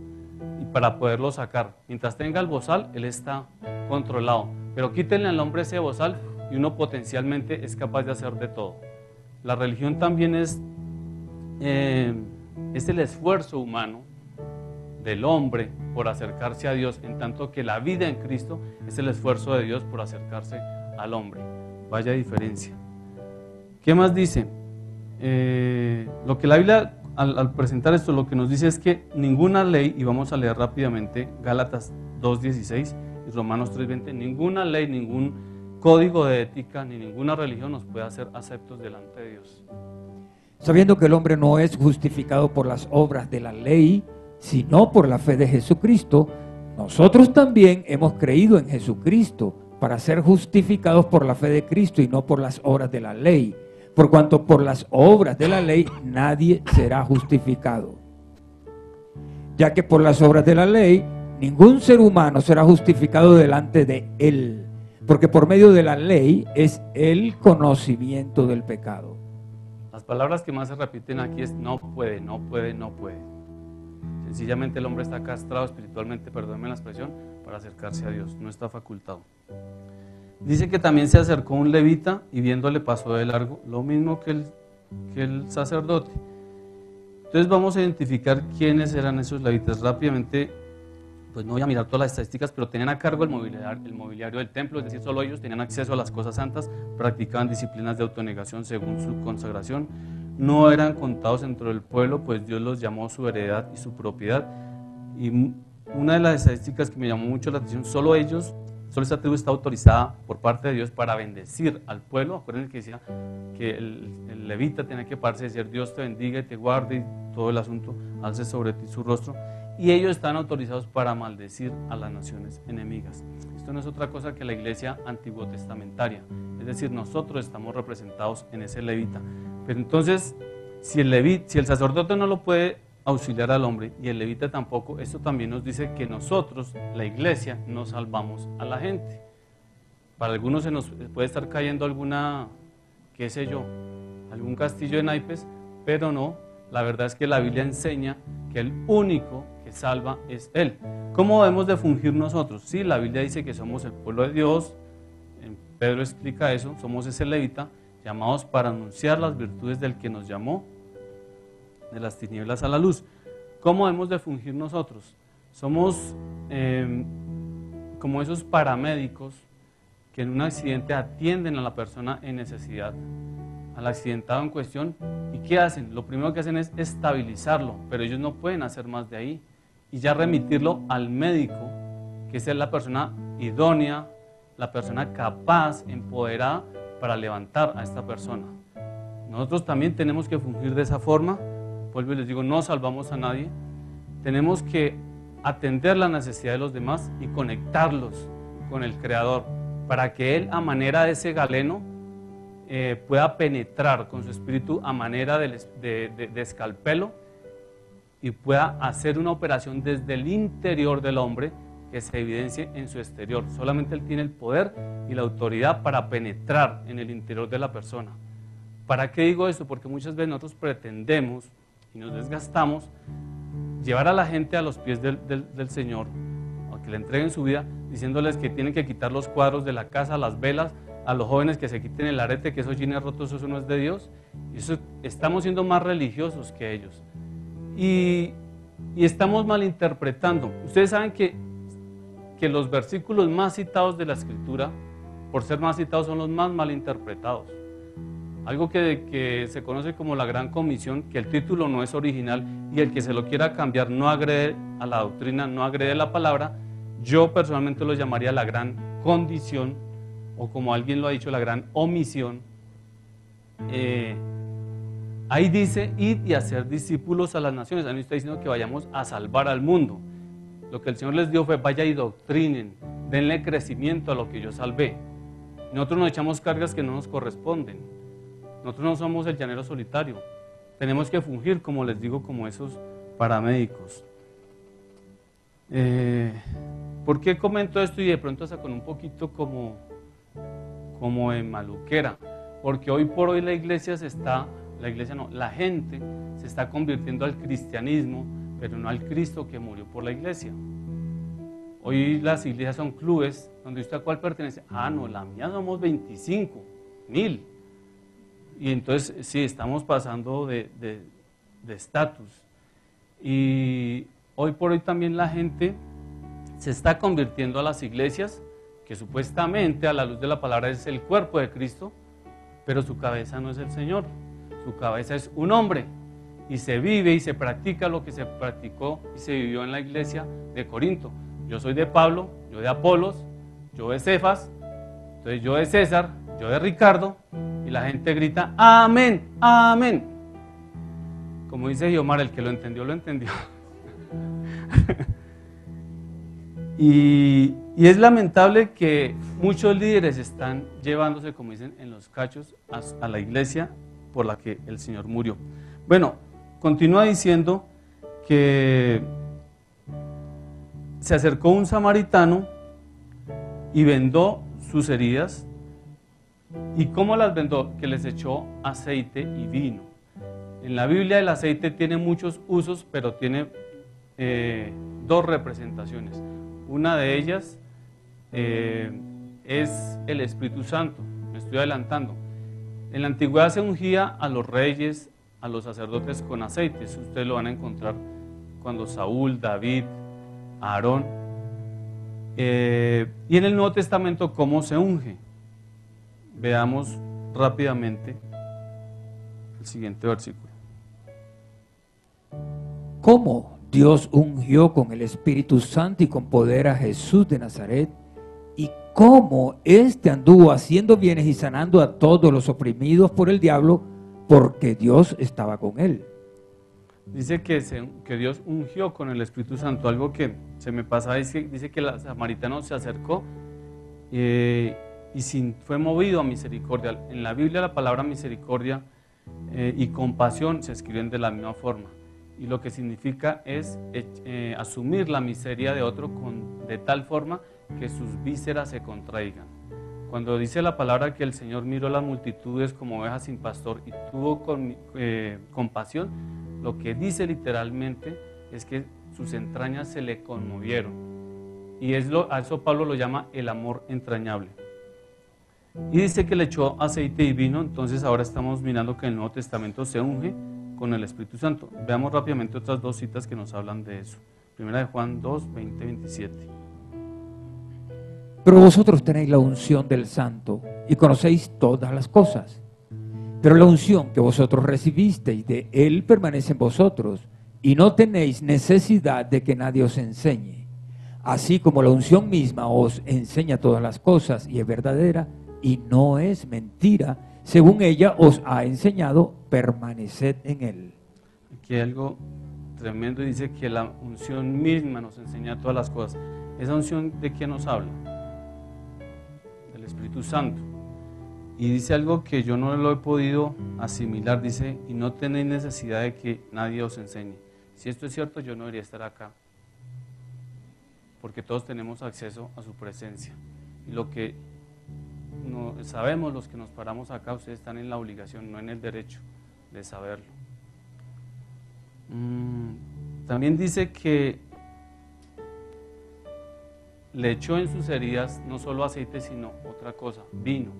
[SPEAKER 2] y para poderlo sacar. Mientras tenga el bozal, él está controlado. Pero quítenle al hombre ese bozal y uno potencialmente es capaz de hacer de todo. La religión también es el esfuerzo humano del hombre por acercarse a Dios, en tanto que la vida en Cristo es el esfuerzo de Dios por acercarse al hombre. Vaya diferencia. ¿Qué más dice? Lo que la Biblia, al presentar esto, lo que nos dice es que ninguna ley, y vamos a leer rápidamente Gálatas 2:16 y Romanos 3:20, ninguna ley, ningún código de ética, ni ninguna religión nos puede hacer aceptos delante de Dios.
[SPEAKER 3] Sabiendo que el hombre no es justificado por las obras de la ley, sino por la fe de Jesucristo, nosotros también hemos creído en Jesucristo para ser justificados por la fe de Cristo y no por las obras de la ley, por cuanto por las obras de la ley nadie será justificado. Ya que por las obras de la ley ningún ser humano será justificado delante de él, porque por medio de la ley es el conocimiento del pecado.
[SPEAKER 2] Las palabras que más se repiten aquí es no puede, no puede, no puede. Sencillamente el hombre está castrado espiritualmente, perdónenme la expresión, para acercarse a Dios, no está facultado. Dice que también se acercó un levita y viéndole pasó de largo, lo mismo que el sacerdote. Entonces vamos a identificar quiénes eran esos levitas rápidamente. Pues no voy a mirar todas las estadísticas, pero tenían a cargo el mobiliario del templo, es decir, solo ellos tenían acceso a las cosas santas, practicaban disciplinas de autonegación según su consagración, no eran contados dentro del pueblo, pues Dios los llamó su heredad y su propiedad. Y una de las estadísticas que me llamó mucho la atención, solo esta tribu está autorizada por parte de Dios para bendecir al pueblo. Acuérdense que decía que el levita tenía que pararse y decir Dios te bendiga y te guarde y todo el asunto, alce sobre ti su rostro. Y ellos están autorizados para maldecir a las naciones enemigas. Esto no es otra cosa que la iglesia antiguo testamentaria, es decir, nosotros estamos representados en ese levita. Pero entonces, si el sacerdote no lo puede auxiliar al hombre y el levita tampoco, esto también nos dice que nosotros, la iglesia, no salvamos a la gente. Para algunos se nos puede estar cayendo alguna, qué sé yo, algún castillo de naipes, pero no, la verdad es que la Biblia enseña que el único que salva es Él. ¿Cómo debemos de fungir nosotros? Sí, la Biblia dice que somos el pueblo de Dios, Pedro explica eso, somos ese levita, llamados para anunciar las virtudes del que nos llamó de las tinieblas a la luz. ¿Cómo debemos de fungir nosotros? Somos como esos paramédicos que en un accidente atienden a la persona en necesidad, al accidentado en cuestión. ¿Y qué hacen? Lo primero que hacen es estabilizarlo, pero ellos no pueden hacer más de ahí y ya remitirlo al médico, que es la persona idónea, la persona capaz, empoderada para levantar a esta persona. Nosotros también tenemos que fungir de esa forma. Vuelvo y les digo, no salvamos a nadie. Tenemos que atender la necesidad de los demás y conectarlos con el Creador para que Él, a manera de ese galeno, pueda penetrar con su espíritu a manera de escalpelo y pueda hacer una operación desde el interior del hombre que se evidencie en su exterior. Solamente Él tiene el poder y la autoridad para penetrar en el interior de la persona. ¿Para qué digo esto? Porque muchas veces nosotros pretendemos y nos desgastamos llevar a la gente a los pies del Señor, a que le entreguen su vida, diciéndoles que tienen que quitar los cuadros de la casa, las velas, a los jóvenes que se quiten el arete, que esos jeans rotos, eso no es de Dios. Y eso, estamos siendo más religiosos que ellos. Y y estamos malinterpretando. Ustedes saben que los versículos más citados de la Escritura, por ser más citados, son los más malinterpretados. Algo que se conoce como la Gran Comisión, que el título no es original y el que se lo quiera cambiar no agrede a la doctrina, no agrede a la palabra. Yo personalmente lo llamaría la Gran Condición, o como alguien lo ha dicho, la Gran Omisión. Ahí dice, id y hacer discípulos a las naciones. Ahí está diciendo que vayamos a salvar al mundo. Lo que el Señor les dio fue, vaya y doctrinen, denle crecimiento a lo que yo salvé. Nosotros nos echamos cargas que no nos corresponden. Nosotros no somos el llanero solitario. Tenemos que fungir, como les digo, como esos paramédicos. ¿Por qué comento esto y de pronto hasta con un poquito como en maluquera? Porque hoy por hoy la gente se está convirtiendo al cristianismo, pero no al Cristo que murió por la iglesia. Hoy las iglesias son clubes donde usted a cuál pertenece. Ah, no, la mía somos 25,000. Y entonces sí, estamos pasando de estatus. Y hoy por hoy también la gente se está convirtiendo a las iglesias, que supuestamente a la luz de la palabra es el cuerpo de Cristo, pero su cabeza no es el Señor, su cabeza es un hombre, y se vive y se practica lo que se practicó y se vivió en la iglesia de Corinto. Yo soy de Pablo, yo de Apolos, yo de Cefas, entonces yo de César, yo de Ricardo, y la gente grita, amén, amén. Como dice Guiomar, el que lo entendió, lo entendió. Y es lamentable que muchos líderes están llevándose, como dicen, en los cachos a la iglesia por la que el Señor murió. Bueno, continúa diciendo que se acercó un samaritano y vendó sus heridas. ¿Y cómo las vendó? Que les echó aceite y vino. En la Biblia el aceite tiene muchos usos, pero tiene dos representaciones. Una de ellas es el Espíritu Santo. Me estoy adelantando. En la antigüedad se ungía a los reyes, a los sacerdotes con aceite. Eso ustedes lo van a encontrar cuando Saúl, David, Aarón. Y en el Nuevo Testamento, ¿cómo se unge? Veamos rápidamente el siguiente versículo.
[SPEAKER 3] ¿Cómo Dios ungió con el Espíritu Santo y con poder a Jesús de Nazaret? Y cómo éste anduvo haciendo bienes y sanando a todos los oprimidos por el diablo, porque Dios estaba con él.
[SPEAKER 2] Dice que Dios ungió con el Espíritu Santo. Algo que se me pasa es que dice que el samaritano se acercó y fue movido a misericordia. En la Biblia la palabra misericordia y compasión se escriben de la misma forma. Y lo que significa es asumir la miseria de otro de tal forma que sus vísceras se contraigan. Cuando dice la palabra que el Señor miró las multitudes como ovejas sin pastor y tuvo compasión, lo que dice literalmente es que sus entrañas se le conmovieron. Y a eso Pablo lo llama el amor entrañable. Y dice que le echó aceite y vino. Entonces ahora estamos mirando que en el Nuevo Testamento se unge con el Espíritu Santo. Veamos rápidamente otras dos citas que nos hablan de eso. Primera de Juan 2, 20, 27.
[SPEAKER 3] Pero vosotros tenéis la unción del Santo y conocéis todas las cosas. Pero la unción que vosotros recibisteis de Él permanece en vosotros y no tenéis necesidad de que nadie os enseñe. Así como la unción misma os enseña todas las cosas y es verdadera y no es mentira, según ella os ha enseñado, permaneced en Él.
[SPEAKER 2] Aquí hay algo tremendo, dice que la unción misma nos enseña todas las cosas. ¿Esa unción de quién nos habla? Del Espíritu Santo. Y dice algo que yo no lo he podido asimilar, dice, y no tenéis necesidad de que nadie os enseñe. Si esto es cierto, yo no debería estar acá, porque todos tenemos acceso a su presencia. Y lo que no sabemos, los que nos paramos acá, ustedes están en la obligación, no en el derecho de saberlo. También dice que le echó en sus heridas no solo aceite, sino otra cosa, vino.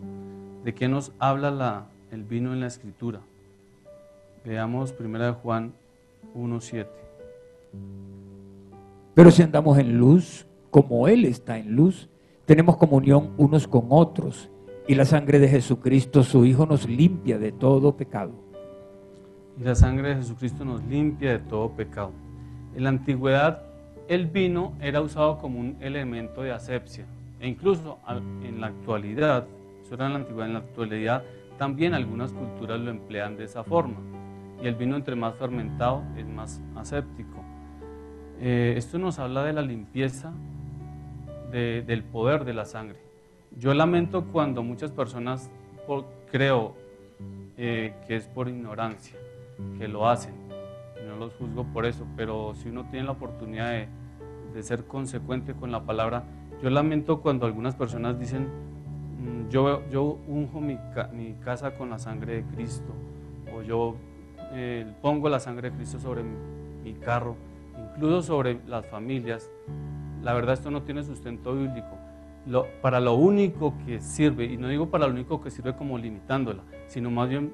[SPEAKER 2] ¿De qué nos habla el vino en la Escritura? Veamos 1 Juan 1:7.
[SPEAKER 3] Pero si andamos en luz, como Él está en luz, tenemos comunión unos con otros, y la sangre de Jesucristo, su Hijo, nos limpia de todo pecado.
[SPEAKER 2] Y la sangre de Jesucristo nos limpia de todo pecado. En la antigüedad, el vino era usado como un elemento de asepsia, e incluso en la actualidad, eso era en la antigüedad, en la actualidad también algunas culturas lo emplean de esa forma, y el vino entre más fermentado es más aséptico. Esto nos habla de la limpieza del poder de la sangre. Yo lamento cuando muchas personas creo que es por ignorancia que lo hacen, no los juzgo por eso, pero si uno tiene la oportunidad de ser consecuente con la palabra, yo lamento cuando algunas personas dicen yo unjo mi casa con la sangre de Cristo, o yo pongo la sangre de Cristo sobre mi carro, incluso sobre las familias. La verdad, esto no tiene sustento bíblico. Para lo único que sirve, y no digo para lo único que sirve como limitándola, sino más bien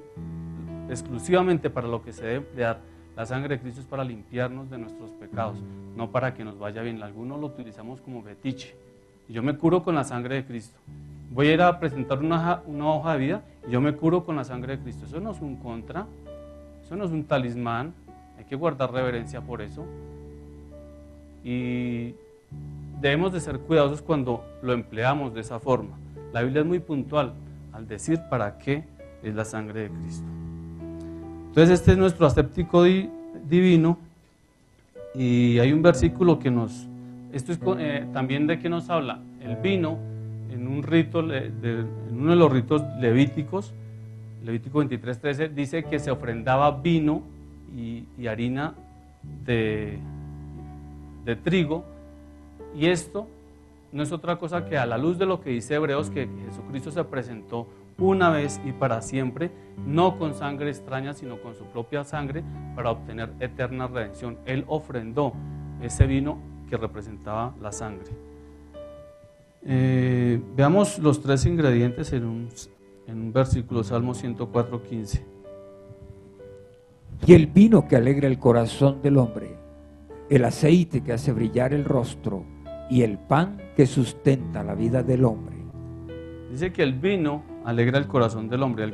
[SPEAKER 2] exclusivamente para lo que se debe emplear, la sangre de Cristo es para limpiarnos de nuestros pecados, no para que nos vaya bien. Algunos lo utilizamos como fetiche. Yo me curo con la sangre de Cristo. Voy a ir a presentar una hoja de vida y yo me curo con la sangre de Cristo. Eso no es un contra, eso no es un talismán, hay que guardar reverencia por eso. Y debemos de ser cuidadosos cuando lo empleamos de esa forma. La Biblia es muy puntual al decir para qué es la sangre de Cristo. Entonces este es nuestro aséptico divino, y hay un versículo que esto es también de qué nos habla. El vino en un rito, en uno de los ritos levíticos, Levítico 23:13, dice que se ofrendaba vino y harina de trigo, y esto no es otra cosa que a la luz de lo que dice Hebreos, que Jesucristo se presentó una vez y para siempre, no con sangre extraña, sino con su propia sangre, para obtener eterna redención. Él ofrendó ese vino que representaba la sangre. Veamos los tres ingredientes en un versículo, Salmo 104:15.
[SPEAKER 3] Y el vino que alegra el corazón del hombre, el aceite que hace brillar el rostro, y el pan que sustenta la vida del hombre.
[SPEAKER 2] Dice que el vino alegra el corazón del hombre.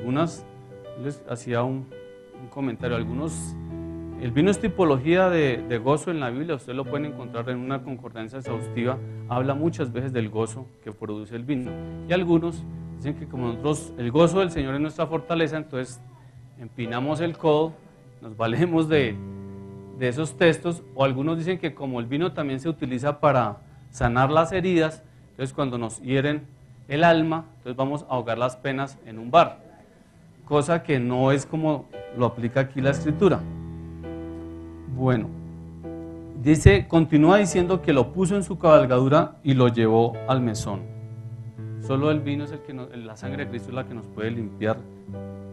[SPEAKER 2] Les hacía un comentario, el vino es tipología de gozo en la Biblia, ustedes lo pueden encontrar en una concordancia exhaustiva, habla muchas veces del gozo que produce el vino. Y algunos dicen que como nosotros, el gozo del Señor es nuestra fortaleza, entonces empinamos el codo, nos valemos de esos textos, o algunos dicen que como el vino también se utiliza para sanar las heridas, entonces cuando nos hieren el alma, entonces vamos a ahogar las penas en un bar, cosa que no es como lo aplica aquí la Escritura. Bueno, continúa diciendo que lo puso en su cabalgadura y lo llevó al mesón. Solo el vino es la sangre de Cristo es la que nos puede limpiar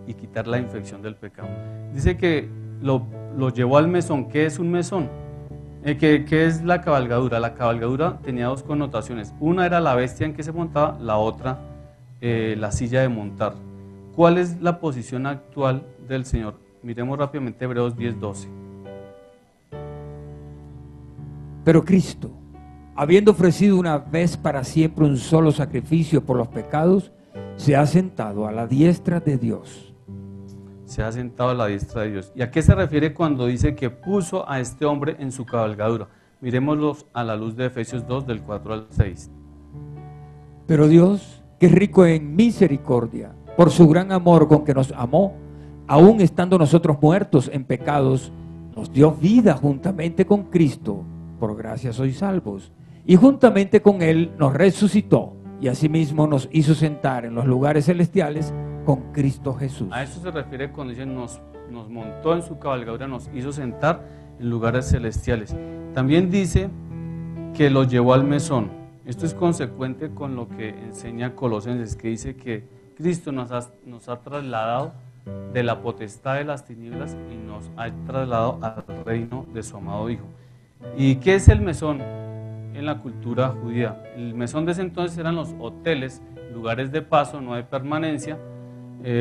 [SPEAKER 2] y quitar la infección del pecado. Dice que lo llevó al mesón. ¿Qué es un mesón? ¿Qué es la cabalgadura? La cabalgadura tenía dos connotaciones. Una era la bestia en que se montaba, la otra la silla de montar. ¿Cuál es la posición actual del Señor? Miremos rápidamente Hebreos 10:12.
[SPEAKER 3] Pero Cristo, habiendo ofrecido una vez para siempre un solo sacrificio por los pecados, se ha sentado a la diestra de Dios.
[SPEAKER 2] Se ha sentado a la diestra de Dios. ¿Y a qué se refiere cuando dice que puso a este hombre en su cabalgadura? Miremoslos a la luz de Efesios 2, del 4 al 6.
[SPEAKER 3] Pero Dios, que es rico en misericordia, por su gran amor con que nos amó, aun estando nosotros muertos en pecados, nos dio vida juntamente con Cristo. Por gracia sois salvos. Y juntamente con Él nos resucitó, y asimismo nos hizo sentar en los lugares celestiales con Cristo Jesús.
[SPEAKER 2] A eso se refiere cuando dice nos montó en su cabalgadura, nos hizo sentar en lugares celestiales. También dice que lo llevó al mesón. Esto es consecuente con lo que enseña Colosenses, que dice que Cristo nos ha trasladado de la potestad de las tinieblas y nos ha trasladado al reino de su amado Hijo. ¿Y qué es el mesón en la cultura judía? El mesón de ese entonces eran los hoteles, lugares de paso, no de permanencia,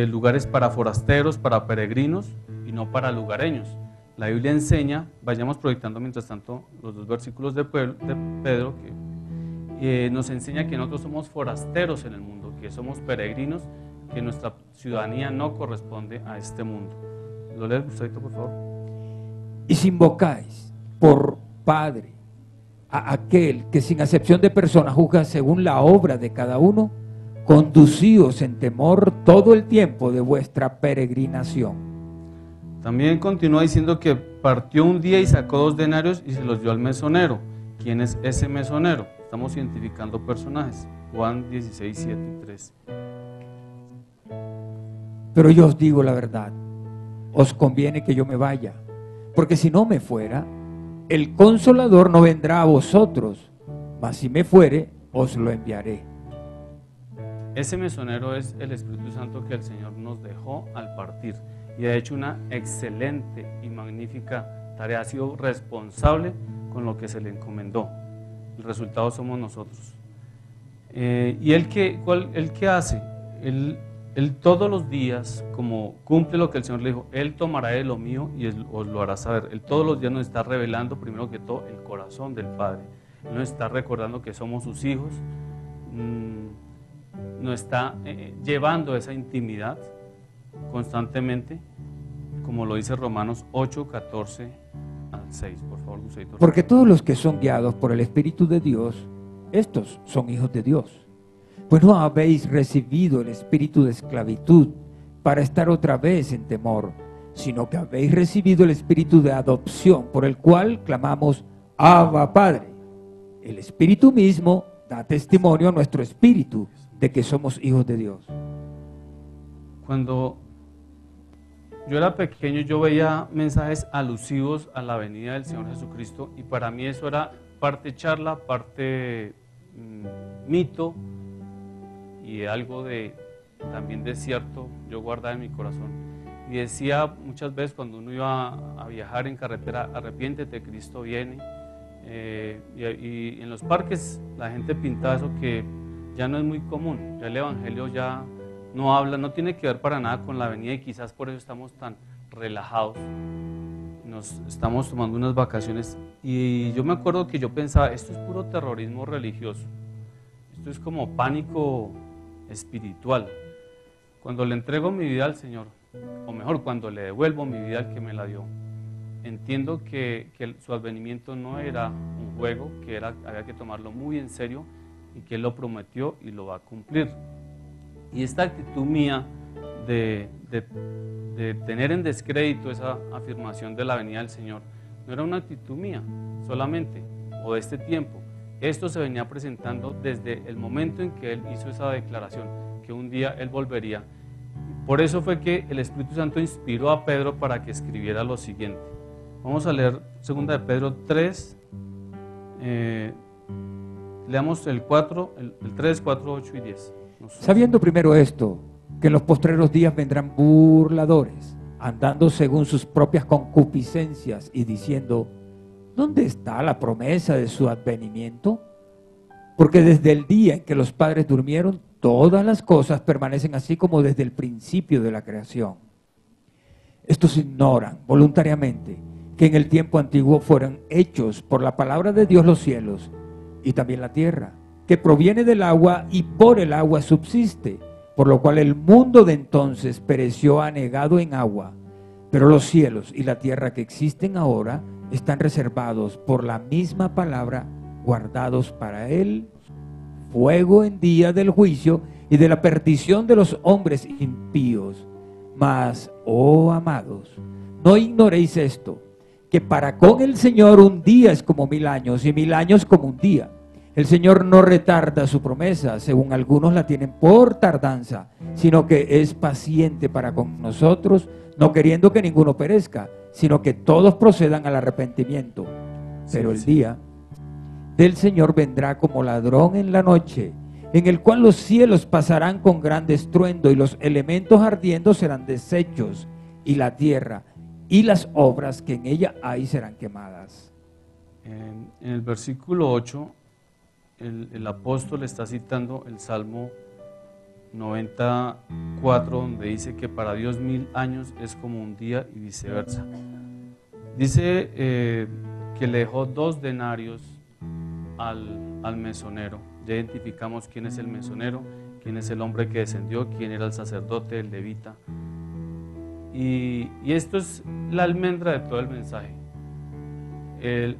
[SPEAKER 2] lugares para forasteros, para peregrinos y no para lugareños. la Biblia enseña, vayamos proyectando mientras tanto los dos versículos de Pedro, que nos enseña que nosotros somos forasteros en el mundo, que somos peregrinos, que nuestra ciudadanía no corresponde a este mundo. ¿Lo lees, Gustavito, por favor?
[SPEAKER 3] Y si invocáis por Padre a aquel que sin acepción de persona juzga según la obra de cada uno, conducíos en temor todo el tiempo de vuestra peregrinación.
[SPEAKER 2] También continúa diciendo que partió un día y sacó 2 denarios y se los dio al mesonero. ¿Quién es ese mesonero? Estamos identificando personajes. Juan 16, 7 y 3.
[SPEAKER 3] Pero yo os digo la verdad, os conviene que yo me vaya, porque si no me fuera, el Consolador no vendrá a vosotros, mas si me fuere, os lo enviaré.
[SPEAKER 2] Ese mesonero es el Espíritu Santo que el Señor nos dejó al partir y ha hecho una excelente y magnífica tarea, ha sido responsable con lo que se le encomendó. El resultado somos nosotros. ¿Y él qué hace? Él todos los días, como cumple lo que el Señor le dijo, Él tomará de lo mío y os lo hará saber. Él todos los días nos está revelando, primero que todo, el corazón del Padre. Él nos está recordando que somos sus hijos, nos está llevando esa intimidad constantemente, como lo dice Romanos 8, 14 al 6. Por favor, Gustavito.
[SPEAKER 3] Porque todos los que son guiados por el Espíritu de Dios, estos son hijos de Dios. Pues no habéis recibido el espíritu de esclavitud para estar otra vez en temor, sino que habéis recibido el espíritu de adopción, por el cual clamamos, Abba, Padre. El Espíritu mismo da testimonio a nuestro espíritu de que somos hijos de Dios.
[SPEAKER 2] Cuando yo era pequeño, yo veía mensajes alusivos a la venida del Señor Jesucristo, y para mí eso era parte charla, parte mito, y algo también de cierto yo guardaba en mi corazón. Y decía muchas veces cuando uno iba a viajar en carretera, arrepiéntete, Cristo viene. Y en los parques la gente pintaba eso, que ya no es muy común. Ya el evangelio ya no habla, no tiene que ver para nada con la venida, y quizás por eso estamos tan relajados. Nos estamos tomando unas vacaciones, y yo me acuerdo que yo pensaba, esto es puro terrorismo religioso, esto es como pánico espiritual. Cuando le entrego mi vida al Señor, o mejor, cuando le devuelvo mi vida al que me la dio, entiendo que su advenimiento no era un juego, que había que tomarlo muy en serio, y que Él lo prometió y lo va a cumplir. Y esta actitud mía de tener en descrédito esa afirmación de la venida del Señor, no era una actitud mía solamente, o de este tiempo. Esto se venía presentando desde el momento en que Él hizo esa declaración, que un día Él volvería. Por eso fue que el Espíritu Santo inspiró a Pedro para que escribiera lo siguiente. Vamos a leer 2 de Pedro 3, leamos el 3, 4, 8 y 10.
[SPEAKER 3] Sabiendo primero esto, que en los postreros días vendrán burladores, andando según sus propias concupiscencias y diciendo, ¿dónde está la promesa de su advenimiento? Porque desde el día en que los padres durmieron, todas las cosas permanecen así como desde el principio de la creación. Estos ignoran voluntariamente que en el tiempo antiguo fueron hechos por la palabra de Dios los cielos y también la tierra, que proviene del agua y por el agua subsiste, por lo cual el mundo de entonces pereció anegado en agua, pero los cielos y la tierra que existen ahora están reservados por la misma palabra, guardados para él, fuego en día del juicio y de la perdición de los hombres impíos. Mas, oh amados, no ignoréis esto, que para con el Señor un día es como 1000 años y 1000 años como un día. El Señor no retarda su promesa, según algunos la tienen por tardanza, sino que es paciente para con nosotros, no queriendo que ninguno perezca, sino que todos procedan al arrepentimiento. Pero el día del Señor vendrá como ladrón en la noche, en el cual los cielos pasarán con gran estruendo y los elementos ardiendo serán deshechos, y la tierra y las obras que en ella hay serán quemadas.
[SPEAKER 2] En el versículo 8, el apóstol está citando el Salmo 94, donde dice que para Dios 1000 años es como un día y viceversa. Dice que le dejó 2 denarios al mesonero. Ya identificamos quién es el mesonero, quién es el hombre que descendió, quién era el sacerdote, el levita. Y esto es la almendra de todo el mensaje.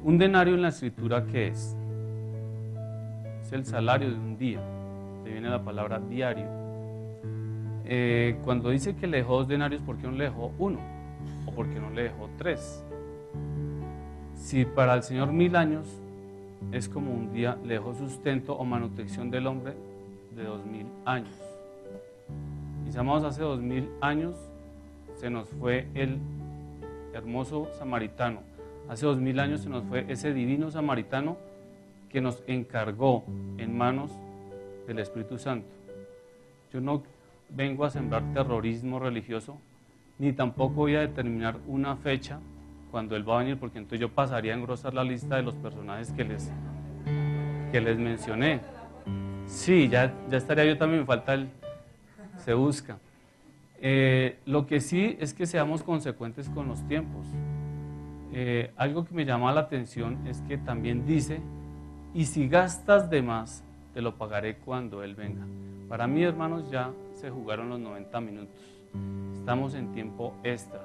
[SPEAKER 2] Un denario en la escritura, ¿qué es? Es el salario de un día. De viene la palabra diario. Cuando dice que le dejó 2 denarios, ¿por qué no le dejó 1? ¿O por qué no le dejó 3? Si para el Señor 1000 años es como un día, le dejó sustento o manutención del hombre de 2000 años. Mis amados, hace 2000 años se nos fue el hermoso samaritano. Hace 2000 años se nos fue ese divino samaritano que nos encargó en manos del Espíritu Santo. Yo no vengo a sembrar terrorismo religioso, ni tampoco voy a determinar una fecha cuando Él va a venir, porque entonces yo pasaría a engrosar la lista de los personajes que les mencioné. Sí, ya estaría yo también, me falta se busca. Lo que sí es que seamos consecuentes con los tiempos. Algo que me llama la atención es que también dice, y si gastas de más, te lo pagaré cuando Él venga. Para mí, hermanos, ya se jugaron los 90 minutos. Estamos en tiempo extra.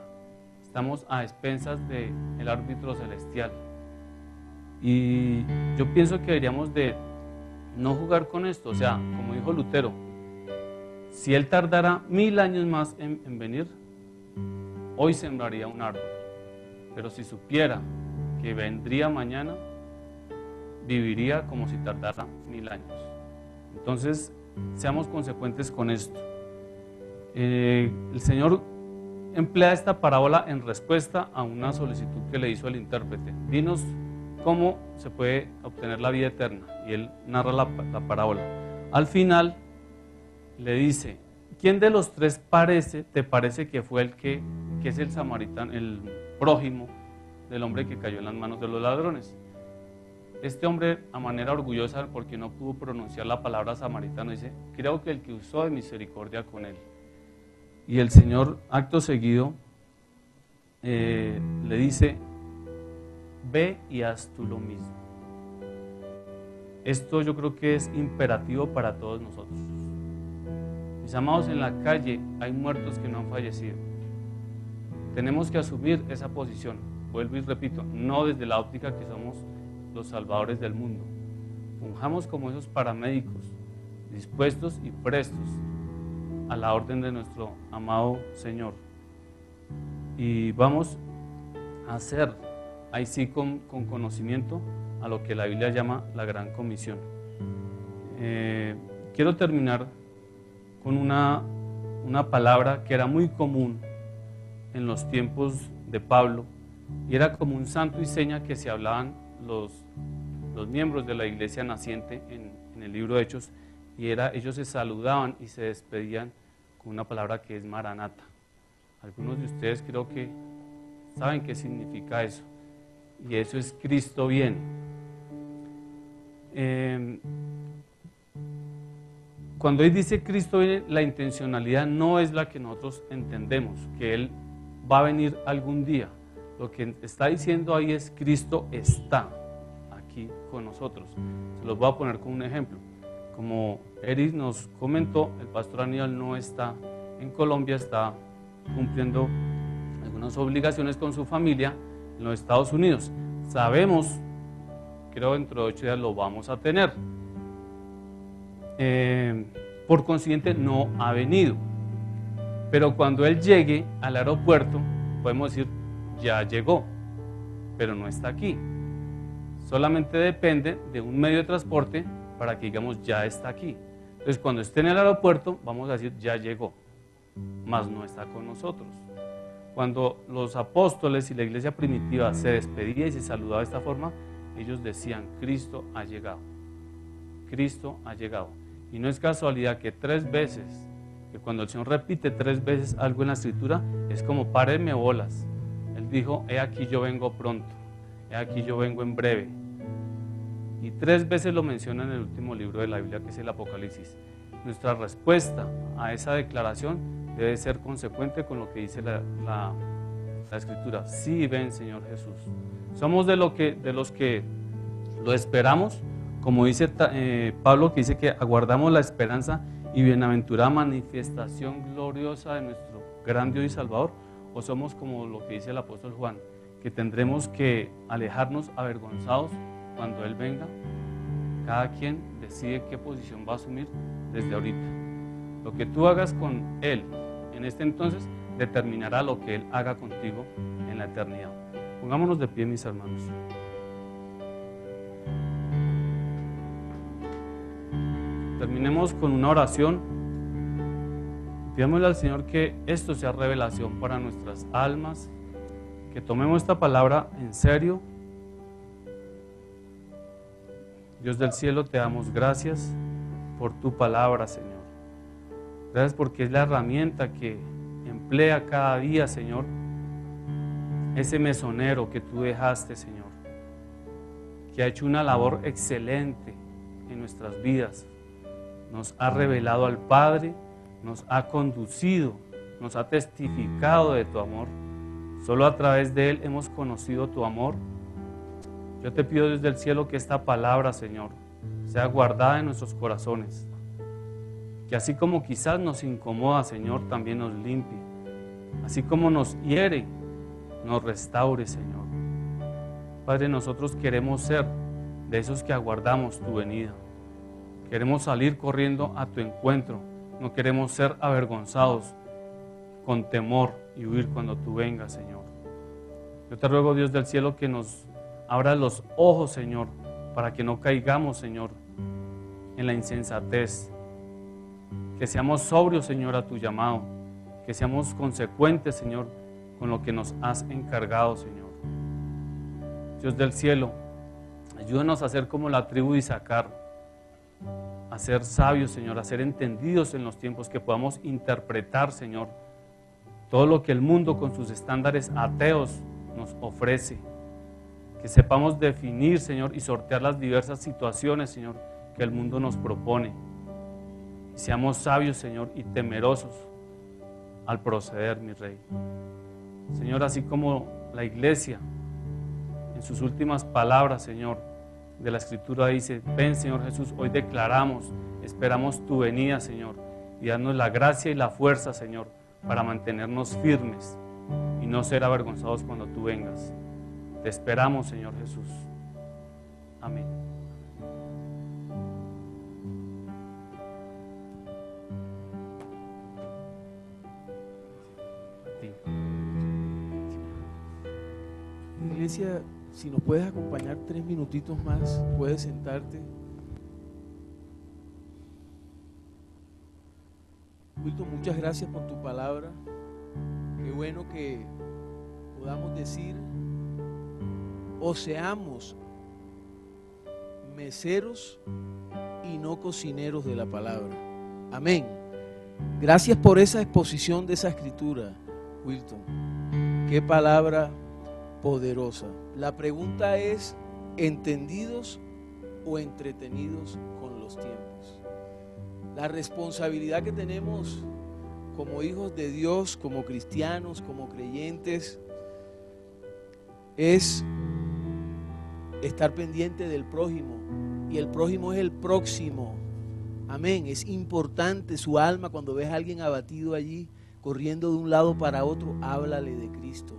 [SPEAKER 2] Estamos a expensas del árbitro celestial. Y yo pienso que deberíamos de no jugar con esto. O sea, como dijo Lutero, si Él tardara 1000 años más en venir, hoy sembraría un árbol. Pero si supiera que vendría mañana, viviría como si tardara 1000 años. Entonces, seamos consecuentes con esto. El Señor emplea esta parábola en respuesta a una solicitud que le hizo el intérprete. Dinos cómo se puede obtener la vida eterna. Y él narra la parábola. Al final le dice, ¿quién de los 3 te parece que fue el que es el samaritano, el prójimo del hombre que cayó en las manos de los ladrones? Este hombre, a manera orgullosa, porque no pudo pronunciar la palabra samaritano, dice, creo que el que usó de misericordia con él. Y el Señor, acto seguido, le dice, ve y haz tú lo mismo. Esto yo creo que es imperativo para todos nosotros. Mis amados, en la calle hay muertos que no han fallecido. Tenemos que asumir esa posición. Vuelvo y repito, no desde la óptica que somos los salvadores del mundo. Fungamos como esos paramédicos, dispuestos y prestos a la orden de nuestro amado Señor. Y vamos a hacer, ahí sí con conocimiento, a lo que la Biblia llama la Gran Comisión. Quiero terminar con una palabra que era muy común en los tiempos de Pablo, y era como un santo y seña que se hablaban los miembros de la iglesia naciente en el libro de Hechos, y ellos se saludaban y se despedían con una palabra que es Maranata. Algunos de ustedes creo que saben qué significa eso, y eso es Cristo viene. Cuando Él dice Cristo viene, la intencionalidad no es la que nosotros entendemos, que Él va a venir algún día. Lo que está diciendo ahí es Cristo está aquí con nosotros. Se los voy a poner como un ejemplo. Como Eric nos comentó, el pastor Aníbal no está en Colombia, está cumpliendo algunas obligaciones con su familia en los Estados Unidos. Sabemos, creo dentro de 8 días lo vamos a tener. Por consiguiente no ha venido. Pero cuando Él llegue al aeropuerto, podemos decir, ya llegó, pero no está aquí. Solamente depende de un medio de transporte para que digamos ya está aquí. Entonces cuando esté en el aeropuerto vamos a decir ya llegó, mas no está con nosotros. Cuando los apóstoles y la iglesia primitiva se despedía y se saludaba de esta forma, ellos decían Cristo ha llegado, Cristo ha llegado. Y no es casualidad que 3 veces, que cuando el Señor repite 3 veces algo en la escritura, es como párenme bolas. Él dijo, he aquí yo vengo pronto, he aquí yo vengo en breve. Y 3 veces lo menciona en el último libro de la Biblia, que es el Apocalipsis. Nuestra respuesta a esa declaración debe ser consecuente con lo que dice la la Escritura. Sí, ven, Señor Jesús. Somos de los que lo esperamos, como dice Pablo, que dice que aguardamos la esperanza y bienaventurada manifestación gloriosa de nuestro gran Dios y Salvador, o somos como lo que dice el apóstol Juan, que tendremos que alejarnos avergonzados cuando Él venga. Cada quien decide qué posición va a asumir desde ahorita. Lo que tú hagas con Él en este entonces determinará lo que Él haga contigo en la eternidad. Pongámonos de pie, mis hermanos. Terminemos con una oración. Pidámosle al Señor que esto sea revelación para nuestras almas, que tomemos esta palabra en serio. Dios del cielo, te damos gracias por tu palabra, Señor. Gracias porque es la herramienta que emplea cada día, Señor, ese mesonero que tú dejaste, Señor, que ha hecho una labor excelente en nuestras vidas. Nos ha revelado al Padre, nos ha conducido, nos ha testificado de tu amor. Solo a través de Él hemos conocido tu amor. Yo te pido desde el cielo que esta palabra, Señor, sea guardada en nuestros corazones. Que así como quizás nos incomoda, Señor, también nos limpie. Así como nos hiere, nos restaure, Señor. Padre, nosotros queremos ser de esos que aguardamos tu venida. Queremos salir corriendo a tu encuentro. No queremos ser avergonzados con temor y huir cuando tú vengas, Señor. Yo te ruego, Dios del cielo, que nos abras los ojos, Señor, para que no caigamos, Señor, en la insensatez. Que seamos sobrios, Señor, a tu llamado. Que seamos consecuentes, Señor, con lo que nos has encargado, Señor. Dios del cielo, ayúdanos a ser como la tribu de Isaacar, a ser sabios, Señor, a ser entendidos en los tiempos, que podamos interpretar, Señor, todo lo que el mundo con sus estándares ateos nos ofrece. Que sepamos definir, Señor, y sortear las diversas situaciones, Señor, que el mundo nos propone. Y seamos sabios, Señor, y temerosos al proceder, mi Rey. Señor, así como la iglesia, en sus últimas palabras, Señor, de la Escritura dice: ven, Señor Jesús, hoy declaramos, esperamos tu venida, Señor, y danos la gracia y la fuerza, Señor, para mantenernos firmes y no ser avergonzados cuando tú vengas. Te esperamos, Señor Jesús. Amén.
[SPEAKER 1] Iglesia, si nos puedes acompañar 3 minutitos más, puedes sentarte. Wilton, muchas gracias por tu palabra. Qué bueno que podamos decir, o seamos meseros y no cocineros de la palabra. Amén. Gracias por esa exposición de esa escritura, Wilton. Qué palabra poderosa. La pregunta es: ¿entendidos o entretenidos con los tiempos? La responsabilidad que tenemos como hijos de Dios, como cristianos, como creyentes, es estar pendiente del prójimo, y el prójimo es el próximo. Amén. Es importante su alma. Cuando ves a alguien abatido allí, corriendo de un lado para otro, háblale de Cristo.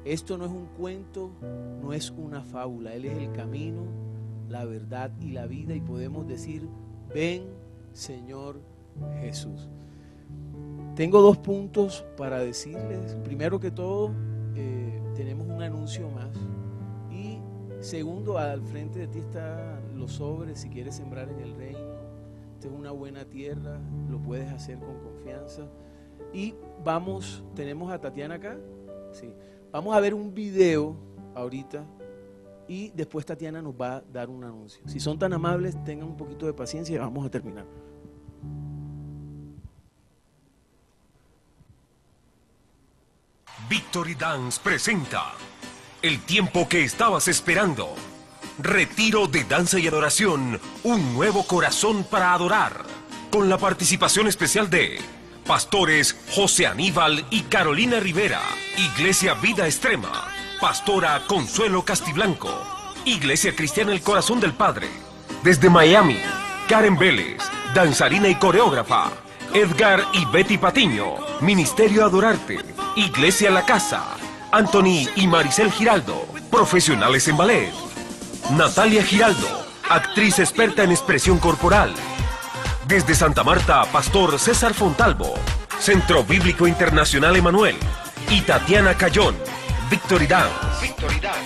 [SPEAKER 1] Esto no es un cuento, no es una fábula. Él es el camino, la verdad y la vida, y podemos decir: ven, Señor Jesús. Tengo 2 puntos para decirles. Primero que todo, tenemos un anuncio más. Y segundo, al frente de ti están los sobres. Si quieres sembrar en el reino, esta es una buena tierra, lo puedes hacer con confianza. Y tenemos a Tatiana acá. Sí. Vamos a ver un video ahorita y después Tatiana nos va a dar un anuncio. Si son tan amables, tengan un poquito de paciencia y vamos a terminar.
[SPEAKER 4] Victory Dance presenta el tiempo que estabas esperando. Retiro de danza y adoración, un nuevo corazón para adorar. Con la participación especial de Pastores José Aníbal y Carolina Rivera. Iglesia Vida Extrema. Pastora Consuelo Castiblanco. Iglesia Cristiana El Corazón del Padre. Desde Miami, Karen Vélez, danzarina y coreógrafa. Edgar y Betty Patiño. Ministerio Adorarte. Iglesia La Casa. Anthony y Maricel Giraldo, profesionales en ballet. Natalia Giraldo, actriz experta en expresión corporal. Desde Santa Marta, Pastor César Fontalvo, Centro Bíblico Internacional Emanuel. Y Tatiana Cayón, Victory Dance.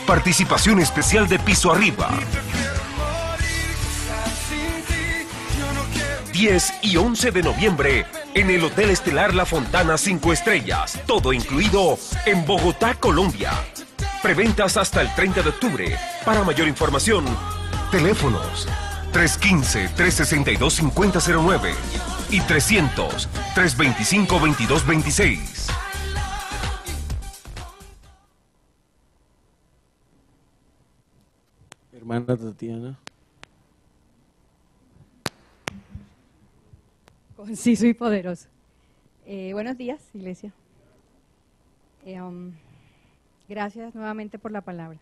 [SPEAKER 4] Participación especial de Piso Arriba. 10 y 11 de noviembre en el Hotel Estelar La Fontana 5 Estrellas, todo incluido en Bogotá, Colombia. Preventas hasta el 30 de octubre. Para mayor información, teléfonos 315-362-5009 y 300-325-2226.
[SPEAKER 1] Hermana Tatiana.
[SPEAKER 5] Conciso y poderoso. Buenos días, iglesia. Gracias nuevamente por la palabra.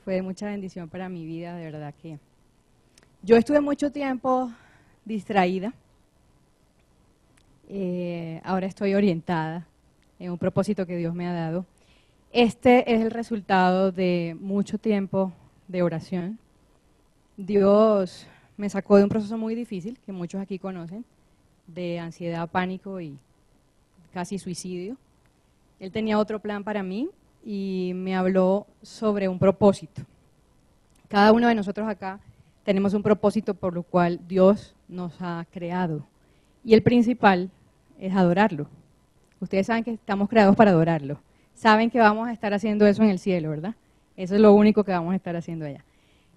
[SPEAKER 5] Fue de mucha bendición para mi vida, de verdad que yo estuve mucho tiempo distraída. Ahora estoy orientada en un propósito que Dios me ha dado. Este es el resultado de mucho tiempo de oración. Dios me sacó de un proceso muy difícil, que muchos aquí conocen, de ansiedad, pánico y casi suicidio. Él tenía otro plan para mí y me habló sobre un propósito. Cada uno de nosotros acá tenemos un propósito por lo cual Dios nos ha creado. Y el principal es adorarlo. Ustedes saben que estamos creados para adorarlo. Saben que vamos a estar haciendo eso en el cielo, ¿verdad? Eso es lo único que vamos a estar haciendo allá.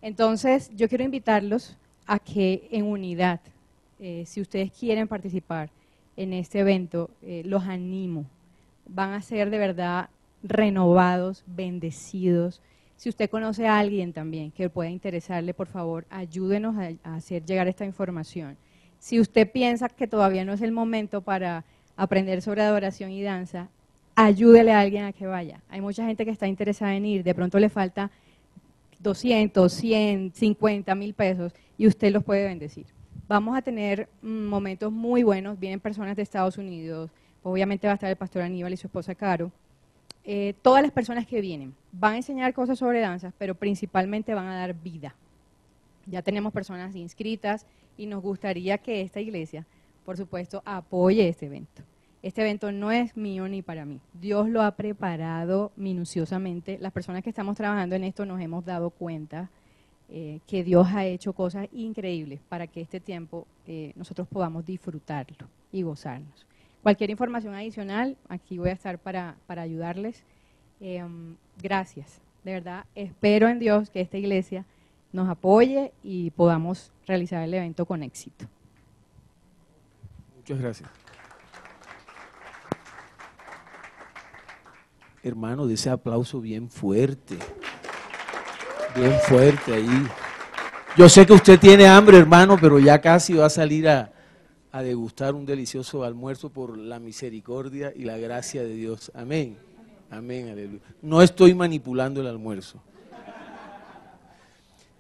[SPEAKER 5] Entonces, yo quiero invitarlos a que en unidad, si ustedes quieren participar en este evento, los animo. Van a ser de verdad renovados, bendecidos. Si usted conoce a alguien también que pueda interesarle, por favor, ayúdenos a hacer llegar esta información. Si usted piensa que todavía no es el momento para aprender sobre adoración y danza, ayúdele a alguien a que vaya. Hay mucha gente que está interesada en ir, de pronto le falta 200, 100, 50 mil pesos y usted los puede bendecir. Vamos a tener momentos muy buenos, vienen personas de Estados Unidos, obviamente va a estar el pastor Aníbal y su esposa Caro. Todas las personas que vienen van a enseñar cosas sobre danzas, pero principalmente van a dar vida. Ya tenemos personas inscritas y nos gustaría que esta iglesia, por supuesto, apoye este evento. Este evento no es mío ni para mí. Dios lo ha preparado minuciosamente. Las personas que estamos trabajando en esto nos hemos dado cuenta que Dios ha hecho cosas increíbles para que este tiempo nosotros podamos disfrutarlo y gozarnos. Cualquier información adicional, aquí voy a estar para ayudarles. Gracias, de verdad. Espero en Dios que esta iglesia nos apoye y podamos realizar el evento con éxito.
[SPEAKER 1] Muchas gracias. Hermano, de ese aplauso bien fuerte ahí. Yo sé que usted tiene hambre, hermano, pero ya casi va a salir a degustar un delicioso almuerzo por la misericordia y la gracia de Dios. Amén. Amén, aleluya. No estoy manipulando el almuerzo.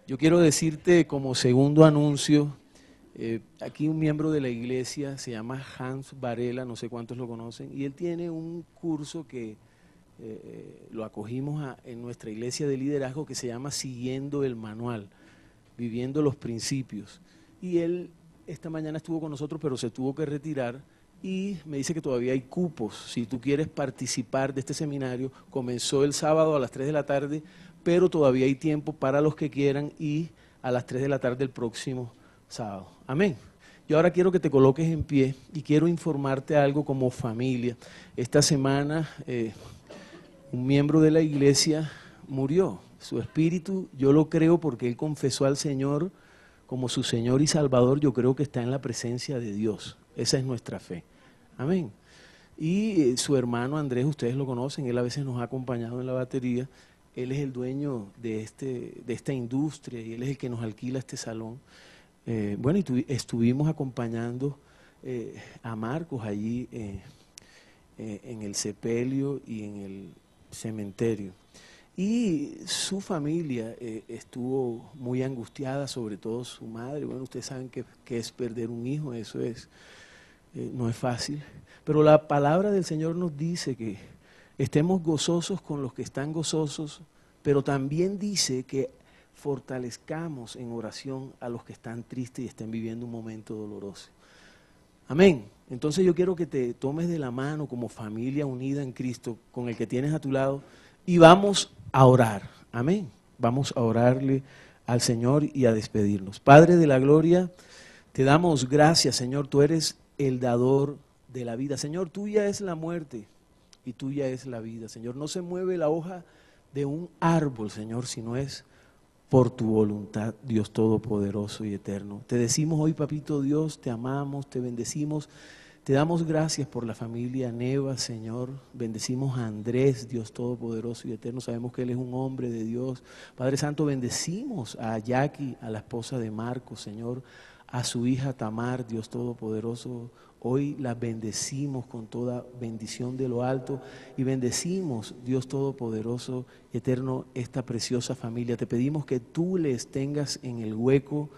[SPEAKER 1] Yo quiero decirte como segundo anuncio, aquí un miembro de la iglesia se llama Hans Varela, no sé cuántos lo conocen, y él tiene un curso que lo acogimos en nuestra iglesia de liderazgo que se llama Siguiendo el Manual, Viviendo los Principios. Y él esta mañana estuvo con nosotros, pero se tuvo que retirar y me dice que todavía hay cupos. Si tú quieres participar de este seminario, comenzó el sábado a las 3 de la tarde, pero todavía hay tiempo para los que quieran y a las 3 de la tarde el próximo sábado. Amén. Yo ahora quiero que te coloques en pie y quiero informarte algo como familia. Esta semana un miembro de la iglesia murió. Su espíritu, yo lo creo porque él confesó al Señor como su Señor y Salvador. Yo creo que está en la presencia de Dios. Esa es nuestra fe. Amén. Y su hermano Andrés, ustedes lo conocen, él a veces nos ha acompañado en la batería. Él es el dueño de esta industria y él es el que nos alquila este salón. Bueno, y estuvimos acompañando a Marcos allí en el sepelio y en el cementerio. Y su familia estuvo muy angustiada, sobre todo su madre. Bueno, ustedes saben que es perder un hijo, eso no es fácil. Pero la palabra del Señor nos dice que estemos gozosos con los que están gozosos, pero también dice que fortalezcamos en oración a los que están tristes y estén viviendo un momento doloroso. Amén. Entonces yo quiero que te tomes de la mano como familia unida en Cristo, con el que tienes a tu lado, y vamos a orar. Amén. Vamos a orarle al Señor y a despedirnos. Padre de la gloria, te damos gracias, Señor. Tú eres el dador de la vida. Señor, tuya es la muerte y tuya es la vida. Señor, no se mueve la hoja de un árbol, Señor, sino es por tu voluntad, Dios Todopoderoso y Eterno. Te decimos hoy, Papito Dios, te amamos, te bendecimos, te damos gracias por la familia Neva, Señor. Bendecimos a Andrés, Dios Todopoderoso y Eterno. Sabemos que él es un hombre de Dios. Padre Santo, bendecimos a Jackie, a la esposa de Marcos, Señor, a su hija Tamar, Dios Todopoderoso. Hoy la bendecimos con toda bendición de lo alto y bendecimos, Dios Todopoderoso y Eterno, esta preciosa familia. Te pedimos que tú les tengas en el hueco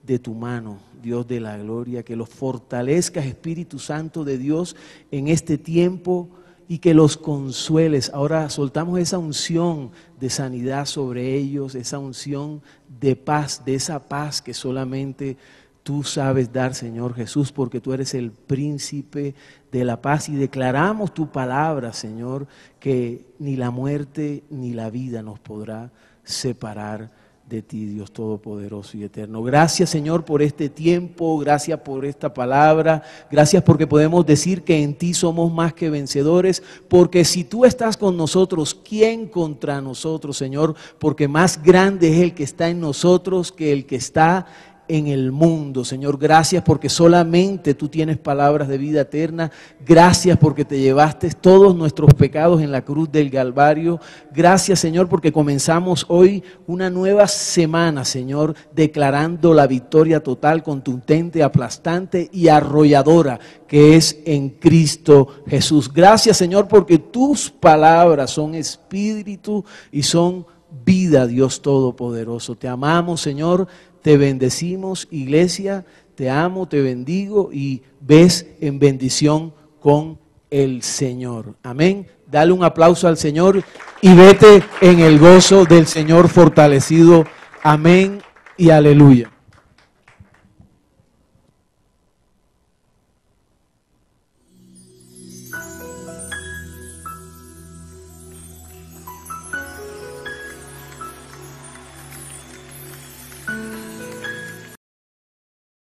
[SPEAKER 1] de tu mano, Dios de la gloria, que los fortalezcas, Espíritu Santo de Dios, en este tiempo y que los consueles. Ahora soltamos esa unción de sanidad sobre ellos, esa unción de paz, de esa paz que solamente tú sabes dar, Señor Jesús, porque tú eres el príncipe de la paz y declaramos tu palabra, Señor, que ni la muerte ni la vida nos podrá separar de ti, Dios Todopoderoso y Eterno. Gracias, Señor, por este tiempo, gracias por esta palabra, gracias porque podemos decir que en ti somos más que vencedores, porque si tú estás con nosotros, ¿quién contra nosotros, Señor? Porque más grande es el que está en nosotros que el que está en el mundo, Señor. Gracias porque solamente tú tienes palabras de vida eterna. Gracias porque te llevaste todos nuestros pecados en la cruz del Calvario. Gracias, Señor, porque comenzamos hoy una nueva semana, Señor, declarando la victoria total, contundente, aplastante y arrolladora que es en Cristo Jesús. Gracias, Señor, porque tus palabras son espíritu y son vida, Dios Todopoderoso. Te amamos, Señor. Te bendecimos, iglesia, te amo, te bendigo y ves en bendición con el Señor. Amén. Dale un aplauso al Señor y vete en el gozo del Señor fortalecido. Amén y aleluya.